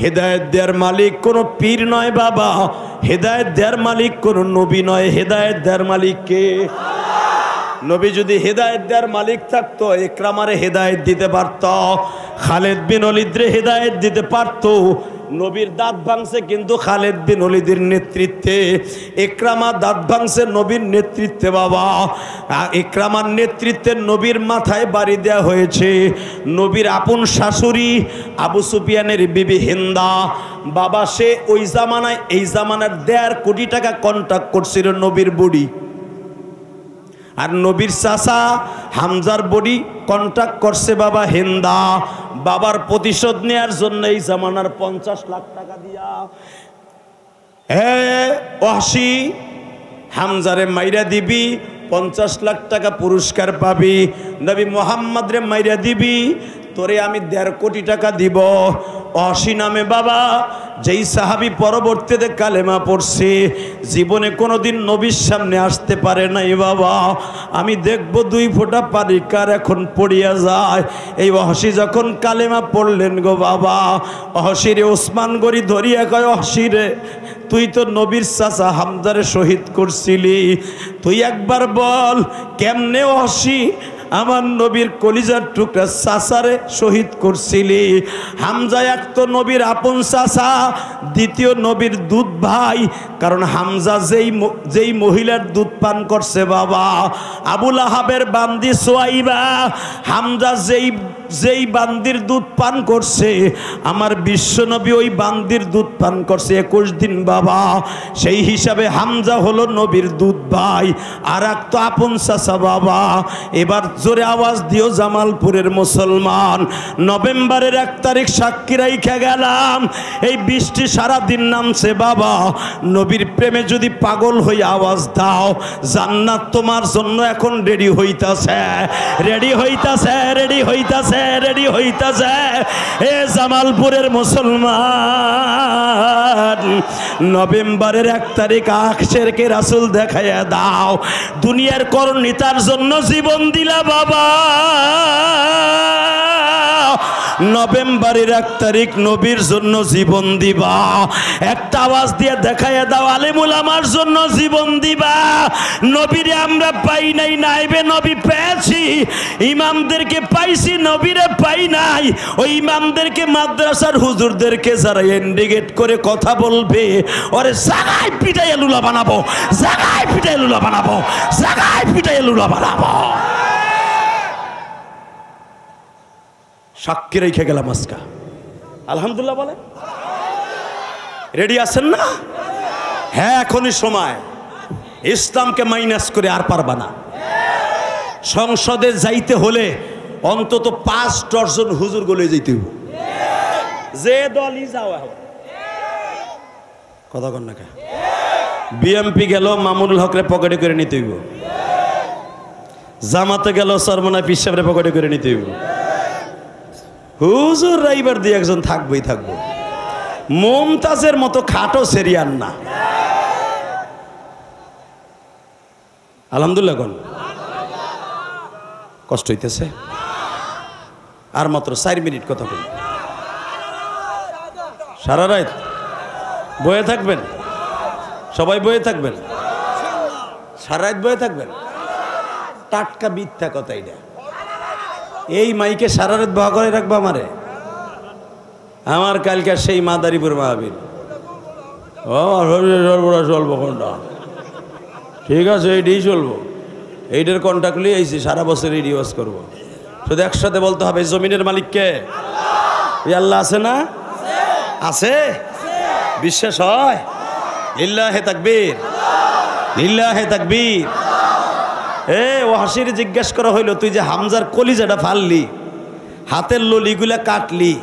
হেদায়েত দেয়ার মালিক কোনো পীর নয় বাবা, হেদায়েত দেয়ার মালিক কোনো নবী নয়, হেদায়েত দেয়ার মালিক কে? নবী যদি হেদায়েত দেওয়ার মালিক থাকতো, ইকরামারে হেদায়েত দিতে পারত, খালেদ বিন ওলীদরে হেদায়েত দিতে পারত, নবীর দাঁত ভাঙছে কিন্তু খালিদ বিন ওলীদের নেতৃত্বে। ইকরামা দাঁত ভাঙছে নবীর নেতৃত্বে বাবা। ইকরামার নেতৃত্বে নবীর মাথায় বাড়ি দেওয়া হয়েছে। নবীর আপন শাশুড়ি আবু সুফিয়ানের বিবি হিন্দা বাবা, সে ওই জামানায় এই জামানার 1.5 কোটি টাকা কন্ট্রাক্ট করছিল নবীর বুড়ি। আর নবীর চাচা হামজার বডি কন্ট্রাক্ট করছে বাবা হিন্দা। বাবার প্রতিশোধ নেয়ার জন্য এই জামানার 50 লাখ টাকা দিয়া ওয়াহশী হামজারে মাইরা দিবি, 50 লাখ টাকা পুরস্কার পাবি। নবী মুহাম্মদ রে মাইরা দিবি, তোরে আমি 1.5 কোটি টাকা দিব। ওয়াহশী নামে বাবা যেই সাহাবী পরবর্তীতে কালেমা পড়ছে, জীবনে কোনোদিন নবীর সামনে আসতে পারে নাই বাবা। আমি দেখব 2 ফোঁটা পানি কার এখন পড়িয়া যায়। এই ওয়াহশী যখন কালেমা পড়লেন গো বাবা, ওয়াহশী রে ওসমান গরি ধরিয়া কয়, ওয়াহশী রে তুই তো নবীর চাচা হামজারে শহীদ করছিলি, তুই একবার বল কেমনে ওয়াহশী আমার নবীর কলিজার টুকরা চাচারে শহীদ করছিলি? হামজা এক তো নবীর আপন চাচা, দ্বিতীয় নবীর দুধ ভাই। কারণ হামজা যেই মহিলার দুধ পান করছে বাবা, আবুল আহাবের বান্দি সোয়াইবা, হামজা যেই বান্দির দুধ পান করছে, আমার বিশ্বনবী ওই বান্দির দুধ পান করছে 21 দিন বাবা। সেই হিসাবে হামজা হলো নবীর দুধ ভাই, আর এক তো আপন চাচা বাবা। এবার জোরে আওয়াজ দিও জামালপুরের মুসলমান, নভেম্বরের 1 তারিখ সাক্ষী রাইখা গেলাম, এই বৃষ্টি সারাদিন নামছে বাবা। নবীর প্রেমে যদি পাগল হয়ে আওয়াজ দাও, জান্নাত তোমার জন্য এখন রেডি হইতাছে, রেডি হইতাছে, রেডি হইতাছে, রেডি হইতাছে। এ জামালপুরের মুসলমান, নভেম্বরের 1 তারিখ আখশেরকে রাসূল দেখাইয়া দাও। দুনিয়ার করণিতার জন্য জীবন দিলা বাবা, নভেম্বরের 1 তারিখ নবীর জন্য জীবন দিবা। একটা আওয়াজ দিয়ে দেখাইয়া দাও, আলেমুল আমার জন্য জীবন দিবা। নবীরে আমরা পাই নাই, নাইবে নবী পেয়েছি। ইমামদেরকে পাইছি, নবীরে পাই নাই। ওই ইমামদেরকে, মাদ্রাসার হুজুরদেরকে যারা ইন্ডিকেট করে কথা বলবে, ওরে জাগায় পিটাইয়া লুলা বানাবো, জাগায় পিটাইয়া লুলা বানাবো, জাগায় পিটাইয়া লুলা বানাবো। সাক্ষী রেখে গেলাম আজকা, আলহামদুলিল্লাহ বলে। রেডি আছেন না? হ্যাঁ, এখনই সময়। ইসলামকে মাইনাস করে আর পারবা না। সংসদে যাইতে হলে অন্তত 5 ডজন হুজুর গলে যেতে হবে, যে দলই যাও। কথা কন না কে? বিএমপি গেল মামুনুল হকরে পকেটে করে নিতে হইব, জামাতে গেল সরমনা পীর সাহেবের পকেটে করে নিতে হইব। হুজুর রাইবার দিয়ে একজন থাকবেই থাকবো। মুমতাজের মতো খাটো সেরিয়ান না। আলহামদুলিল্লাহ কোন কষ্ট হইতেছে? আর মাত্র 4 মিনিট কথা বলি। সারা রাত বয়ে থাকবেন, সবাই বয়ে থাকবেন, সারা রাত বয়ে থাকবেন। টাটকা মিথ্যা কথা এটা। এই মাইকে সারা রাত বহা করে রাখবো আমারে? আমার কালকে সেই মাদারীপুর মাহবিল, চলবো কোনটা? ঠিক আছে, এইটাই চলবো। এইটার কন্ট্যাক্ট লিয়ে আইছি, সারা বছর এই রিওয়াজ করবো। শুধু একসাথে বলতে হবে, জমিনের মালিককে আল্লাহ আছে না? আছে, বিশ্বাস হয়? লিল্লাহে তাকবীর, লিল্লাহে তাকবীর। ওয়াহশীর জিজ্ঞাসা করা হইল, তুই যে হামজার কলিজাটা ফাললি, হাতের ললিগুলা কাটলি,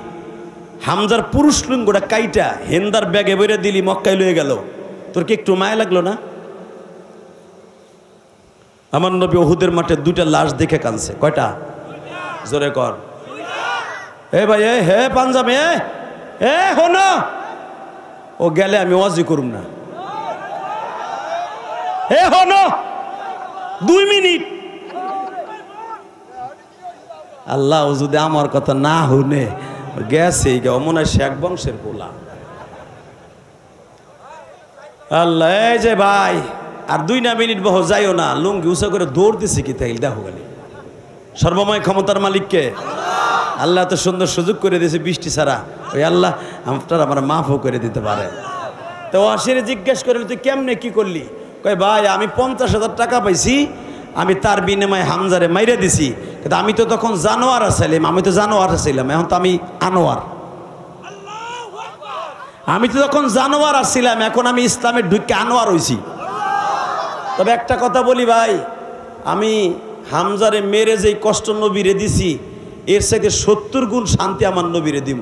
হামজার পুরুষ লিঙ্গটা কাইটা হিন্দার ব্যাগে বইরে দিলি, মক্কায় লয়ে গেল, তোর কি একটু মায়া লাগলো না? আমার নবী উহুদের মাঠে 2টা লাশ দেখে কাঁদছে। কয়টা? জোরে কর। এ ভাই, হে পাঞ্জাবি, হনো, ও গেলে আমি ওয়াজি করুম না। হে হনো, 2 মিনিট। আল্লাহ যদি আমার কথা না শুনে গেছে, মনে হয় শেখ বংশের পোলা। আল্লাহ, এই যে ভাই আর 2 মিনিট বহ, যাইও না। লুঙ্গি উঁচা করে দৌড় দিছে কি তাই দেখো গেলে। সর্বময় ক্ষমতার মালিককে আল্লাহ তো সুন্দর সুযোগ করে দিয়েছে বৃষ্টি ছাড়া, ওই আল্লাহ আপনার আমার মাফও করে দিতে পারে। তো ওয়াসিরে জিজ্ঞেস করলে তুই কেমনে কি করলি? কয় ভাই আমি 50,000 টাকা পাইছি, আমি তার বিনিময়ে হামজারে মাইরে দিছি, কিন্তু আমি তো তখন জানোয়ার ছিলাম, আমি তো জানোয়ার ছিলাম, এখন তো আমি আনোয়ার। আমি তো তখন জানোয়ার আসছিলাম, এখন আমি ইসলামের ঢুকে আনোয়ার হইছি। তবে একটা কথা বলি ভাই, আমি হামজারে মেরে যেই কষ্ট নবীরে দিছি, এর সাথে 70 গুণ শান্তি আমার নবীরে দিব।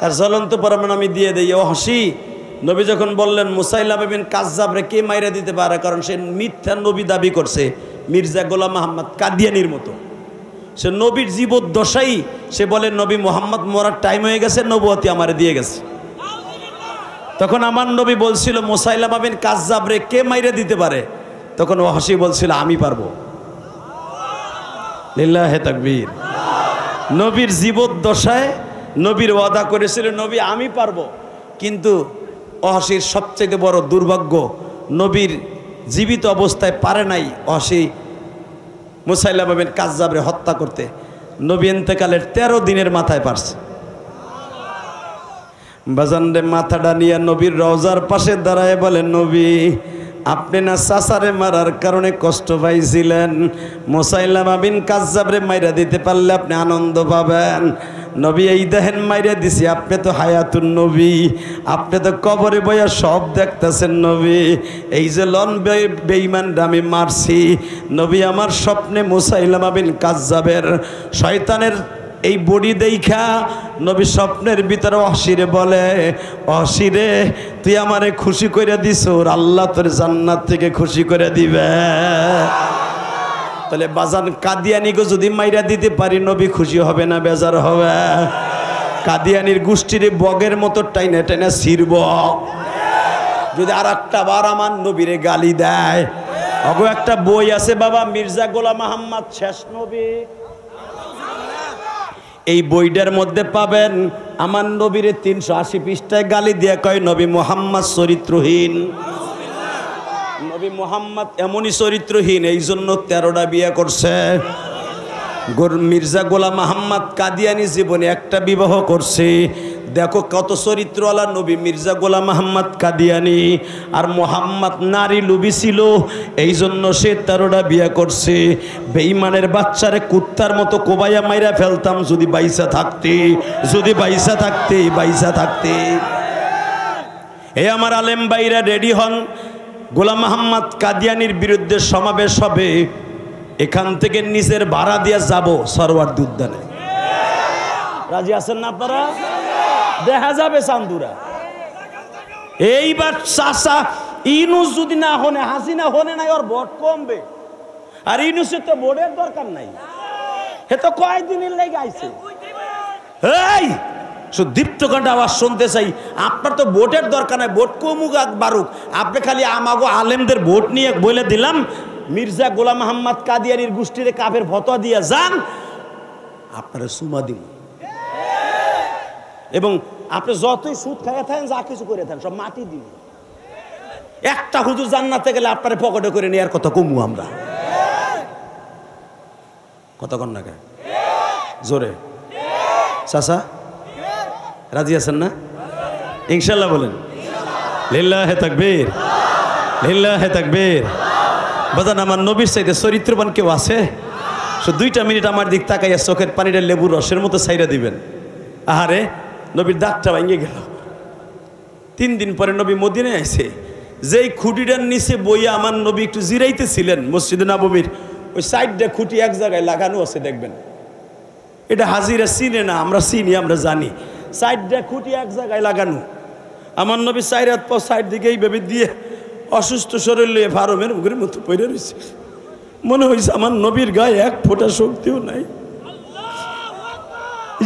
তার জ্বলন্ত প্রমাণ আমি দিয়ে দেই। ও হাসি নবী যখন বললেন মুসাইলামা বিন কাজ্জাবরে কে মাইরা দিতে পারে, কারণ সে মিথ্যা নবী দাবি করছে, মির্জা গোলাম মোহাম্মদ কাদিয়ানির মতো। সে নবীর জীবদ্দশাই সে বলে নবী মোহাম্মদ মরার টাইম হয়ে গেছে, নবুয়তি আমারে দিয়ে গেছে। তখন আমার নবী বলছিল মুসাইলামা বিন কাজ্জাবরে কে মাইরা দিতে পারে, তখন ও হাসি বলছিল আমি পারবো। লিল্লাহে তাকবীর। নবীর জীবদ্দশায় নবীর ওয়াদা করেছিল নবী আমি পারবো, কিন্তু অহাসির সবচেয়ে বড় দুর্ভাগ্য, নবীর জীবিত অবস্থায় পারে নাই অহাসি মুসাইলামা বিন কাজ্জাবরে হত্যা করতে। নবী ইন্তেকালের 13 দিনের মাথায় পারছে। বাজানরে মাথাটা নিয়ে নবীর রওজার পাশে দাঁড়ায় বলেন নবী আপনি না চাচারে মারার কারণে কষ্ট পাইছিলেন, মুসাইলামা বিন কাজ্জাবরে মাইরা দিতে পারলে আপনি আনন্দ পাবেন। নবী এই দেখেন মাইরা দিছি, আপনি তো হায়াতুন নবী, আপনি তো কবরে বইয়া সব দেখতেছেন নবী। এই যে লন বেঈমানরা আমি মারছি, নবী আমার স্বপ্নে মুসাইলামা বিন কাজ্জাবের শয়তানের এই বডি দেখা নবী স্বপ্নের ভিতরে অসিরে বলে অসিরে তুই আমারে খুশি করে দিস, আল্লাহ তোর জান্নাত থেকে খুশি করে দিবে। তাহলে বাজান কাদিয়ানিকে যদি মাইরা দিতে পারি নবী খুশি হবে না বেজার হবে? কাদিয়ানির গোষ্ঠীর বগের মতো টাইনে টাইনে ছিড়ব। যদি আর একটা বার আমার নবীরে গালি দেয়, অগো একটা বই আছে বাবা মির্জা গোলাম মোহাম্মদ শেষ নবী, এই বইটার মধ্যে পাবেন আমার নবীরে 380 পৃষ্ঠায় গালি দিয়ে কয় নবী মোহাম্মদ চরিত্রহীন। নবী মোহাম্মদ এমনই চরিত্রহীন, এই জন্য 13টা বিয়ে করছে। মির্জা গোলাম মোহাম্মদ কাদিয়ানি জীবনে একটা বিবাহ করছে। দেখো কত চরিত্রওয়ালা নবী মির্জা গোলাম মোহাম্মদ কাদিয়ানি। আর মোহাম্মদ নারী লুবি ছিল, এই জন্য সে 13টা বিয়ে করছে। বেঈমানের বাচ্চারে কুত্তার মতো কোবাইয়া মাইরা ফেলতাম যদি বাইসা থাকতে, যদি বাইসা থাকতে, বাইসা থাকতে। এই আমার আলেম ভাইরা রেডি হন, গোলাম মোহাম্মদ কাদিয়ানির বিরুদ্ধে সমাবেশ হবে। এখান থেকে নিজের ভাড়া দিয়ে যাব সরওয়ার্দী উদ্যানে। রাজি আছেন না আপনারা? দেখা যাবে চান্দুরা। এইবার চাষা ইনুস যদি না হনে, হাসিনা হনে নাই, ওর ভোট কমবে। আর ইনুসের তো ভোটের দরকার নাই, হে তো কয়েকদিনের লেগে আইছে। এই দীপ্তকণ্ঠ আওয়াজ শুনতে চাই, আপনার তো ভোটের দরকার নাই, ভোট কমুক বারুক, আপনি খালি আমাগো আলেমদের ভোট নিয়ে বলে দিলাম মির্জা গোলাম মোহাম্মদ কাদিয়ানির গোষ্ঠীরে কাফের ফতোয়া দিয়ে যান, আপনারা সুমা দিন। এবং আপনি যতই সুদ খাইয়া থাকেন, যা কিছু করে থাকেন, সব মাটি দিন। একটা হুজুর জান্নাতে গেলে আপনারা পকেটে করে নেওয়ার কথা কমু আমরা। কতক্ষণ না জোরে চাচা রাজি আছেন না? ইনশাল্লাহ বলেন লিল্লাহে তাকবীর, লিল্লাহে তাকবীর। বাজান আমার নবীর চাইতে চরিত্রবান কেউ আছে? 2টা মিনিট আমার দিক তাকাইয়া চোখের পানিটা লেবুর রসের মতো ছাইরা দিবেন। আহারে নবীর দাঁতটা ভেঙে গেল। 3 দিন পরে নবী মদিনায় আইছে। যেই খুঁটিটার নিচে বইয়া আমার নবী একটু জিরাইতেছিলেন মসজিদে নববীর, ওই সাইডটা খুঁটি এক জায়গায় লাগানো আছে, দেখবেন। এটা হাজিরা চিনে না, আমরা চিনি, আমরা জানি। সাইডটা খুঁটি এক জায়গায় লাগানো। আমার নবী 4 হাত পর সাইড দিকে এইভাবে দিয়ে অসুস্থ শরীর লিয়ে ফারমের মুখের মতো পড়ে রয়েছে। মনে হয়েছে আমার নবীর গায়ে 1 ফোঁটা শক্তিও নাই।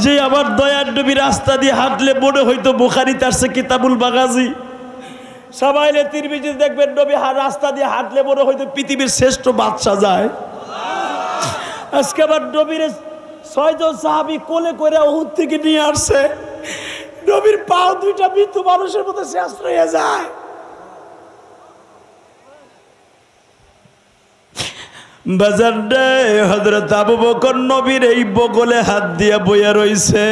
যে আবার দয়ার নবী রাস্তা দিয়ে হাঁটলে মনে হইতো বুখারীতে আসছে কিতাবুল বাগাজি। সবাইলে তিরমিজি দেখবেন নবী রাস্তা দিয়ে হাঁটলে মনে হইতো পৃথিবীর শ্রেষ্ঠ বাদশা যায়। আজকে আবার নবীর 6 জন সাহাবী কোলে করে উহুদ থেকে নিয়ে আসছে। নবীর পাও 2টা মৃত্যু মানুষের মতো শেষ হয়ে যায়। বাজার রে হযরত আবু বকর নবীর এই বগলে হাত দিয়া বইয়া রইছে।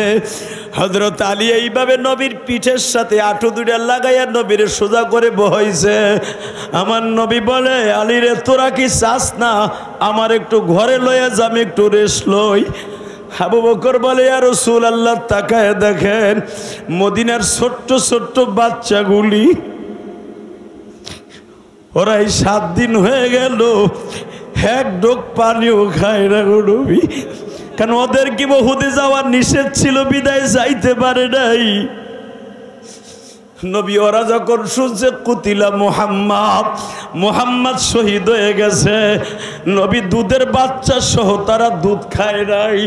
হযরত আলী এইভাবে নবীর পিঠের সাথে আঁটু দুইটা লাগাইয়া নবীর সোজা করে বহাইছে। আমার নবী বলে, আলী রে তোরা কি চাস না আমার একটু ঘরে লইয়া যা, আমি একটু রেস্ট লই? আবু বকর বলে, ইয়া রাসূলুল্লাহ তাকায় দেখেন মদিনার ছোট্ট ছোট্ট বাচ্চাগুলি, ওরা এই 7 দিন হয়ে গেল এক ডোক পানিও খায় না গো নবী। কারণ ওদের কি উহুদে যাওয়ার নিষেধ ছিল বিদায় যাইতে পারে নাই। নবী ওরা যখন শুনছে কুতিলা মুহাম্মদ শহীদ হয়ে গেছে, নবী দুধের বাচ্চা সহ তারা দুধ খায় নাই।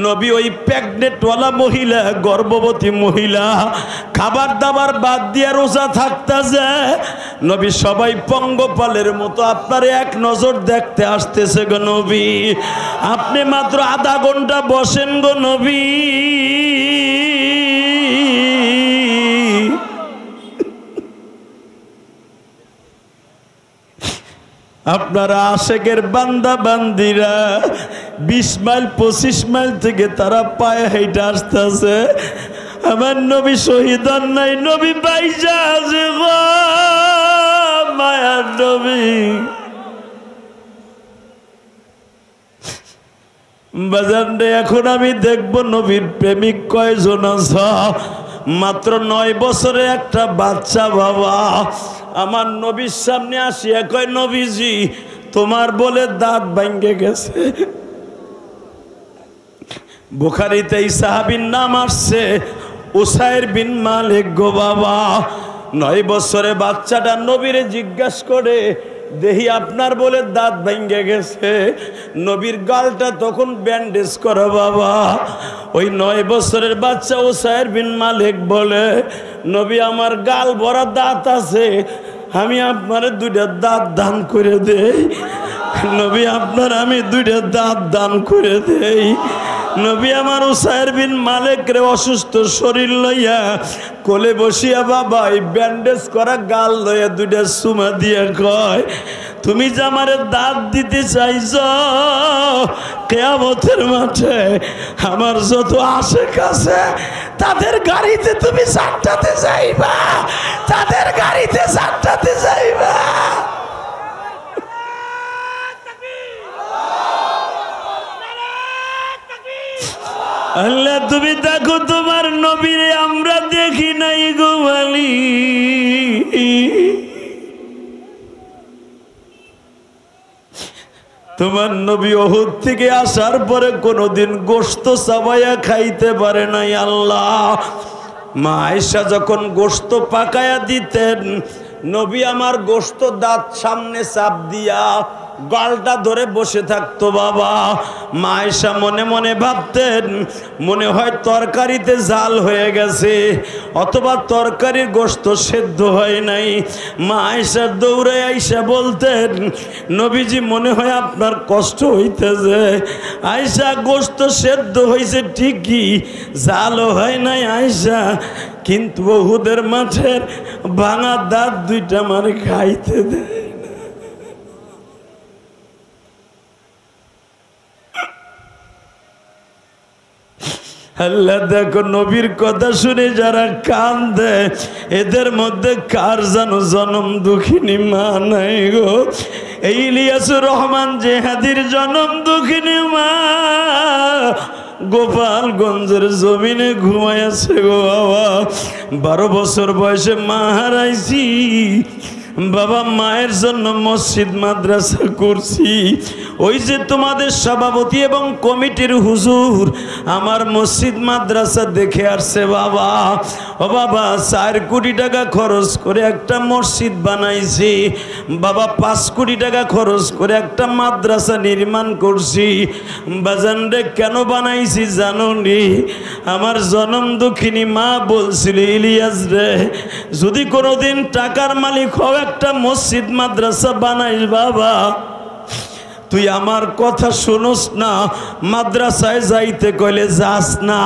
নবী ওই প্রেগনেন্টওয়ালা মহিলা, গর্ভবতী মহিলা খাবার দাবার বাদ দিয়ে রোজা থাকতেছে। নবী সবাই পঙ্গপালের মতো আপনার এক নজর দেখতে আসতেছে গো নবী। আপনি মাত্র আধা ঘন্টা বসেন গো নবী। আপনারা আশেকের বান্দা বান্দিরা 20 মাইল 25 মাইল থেকে তারা পায়ে হেঁটে আসতেছে। আমার নবী শহীদ হন নাই, নবী বাইজা আছে গো মায়ার নবী। বাজারে এখন আমি দেখব নবীর প্রেমিক কয়জন আছে। মাত্র 9 বছরে একটা বাচ্চা বাবা আমার নবীর সামনে আসিয়া কয়, নবীজি তোমার বলে দাঁত ভাঙ্গে গেছে। বুখারীতে এই সাহাবীর নাম আসছে উসাইর বিন মালিক গো বাবা। 9 বছরে বাচ্চাটা নবীরে জিজ্ঞাসা করে, দেহি আপনার বলে দাঁত ভেঙে গেছে। নবীর গালটা তখন ব্যান্ডেজ করা বাবা। ওই 9 বছরের বাচ্চা উসাইর বিন মালিক বলে, নবী আমার গাল ভরা দাঁত আছে, আমি আপনার 2টা দাঁত দান করে দেই। নবী আপনার আমি 2টা দাঁত দান করে দেই। নবী আমার উসাইর বিন মালিকরে অসুস্থ শরীর লইয়া কোলে বসিয়া বাবা এই ব্যান্ডেজ করা গাল লইয়া 2টা চুমা দিয়া কয়, তুমি যে আমারে দাঁত দিতে চাইছ, কিয়ামতের মাঠে আমার যত আশেক আছে তাদের গাড়িতে তুমি জান্নাতে যাইবা, তাদের গাড়িতে জান্নাতে যাইবা। আল্লাহ তুমি দেখো তোমার নবীরে আমরা দেখি নাই গো মালি। তোমার নবী উহুদ থেকে আসার পরে কোনোদিন গোশত চাবাইয়া খাইতে পারে নাই। আল্লাহ মা আয়েশা যখন গোশত পাকায়া দিতেন, নবী আমার গোশত দাঁত সামনে চাপ দিয়া গালটা ধরে বসে থাকতো বাবা। মা আয়েশা মনে মনে ভাবতেন, মনে হয় তরকারিতে জাল হয়ে গেছে অথবা তরকারির গোশত সেদ্ধ হয় নাই। মা আয়েশা দৌড়ে আয়েশা বলতেন, নবীজি মনে হয় আপনার কষ্ট হইতেছে। আয়েশা গোশত সেদ্ধ হয়েছে ঠিকই, জালও হয় নাই আয়েশা, কিন্তু উহুদের মাঠের ভাঙা দাঁত 2টা আমার খাইতে দেয়। আল্লাহ দেখো নবীর কথা শুনে যারা কান্দে এদের মধ্যে কার যেন জনম দুঃখিনী মা নাই গো। এই ইলিয়াসুর রহমান জেহাদির জনম দুঃখিনী মা গোপালগঞ্জের জমিনে ঘুমাইছে গো বাবা। 12 বছর বয়সে মা হারাইছি বাবা। মায়ের জন্য মসজিদ মাদ্রাসা করছি। ওই যে তোমাদের সভাপতি এবং কমিটির হুজুর আমার মসজিদ মাদ্রাসা দেখে আসছে বাবা। ও বাবা 4 কোটি টাকা খরচ করে একটা মসজিদ বানাইছি বাবা। 5 কোটি টাকা খরচ করে একটা মাদ্রাসা নির্মাণ করছি। বাজান রে কেন বানাইছি জানো নি? আমার জনম দুঃখিনী মা বলছিল, ইলিয়াস রে যদি কোনোদিন টাকার মালিক হও একটা মসজিদ মাদ্রাসা বানাইস বাবা, তুই আমার কথা শুনোস না, মাদ্রাসায় যাইতে কইলে যাস না।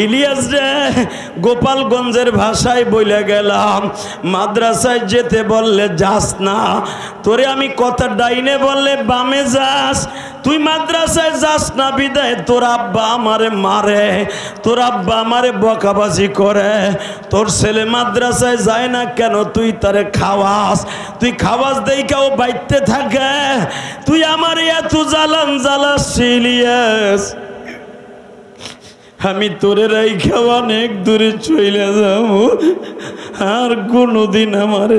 ইলিয়াস রে, গোপালগঞ্জের ভাষায় বলে গেলাম, মাদ্রাসায় যেতে বললে যাস না। তোরে আমি কথা ডাইনে বললে বামে যাস। তুই মাদ্রাসায় যাস না বিদায় তোর আব্বা আমারে মারে, তোর আব্বা আমারে বকাবাজি করে। তোর ছেলে মাদ্রাসায় যায় না কেন? তুই তারে খাওয়াস, তুই খাওয়াস দেইখাও বাইতে থাকে। তুই আমার এত জ্বালান জ্বালাস ইলিয়াস, আমি তোরে রাইখা অনেক দূরে চলে যাবো, আর কোনোদিন আমার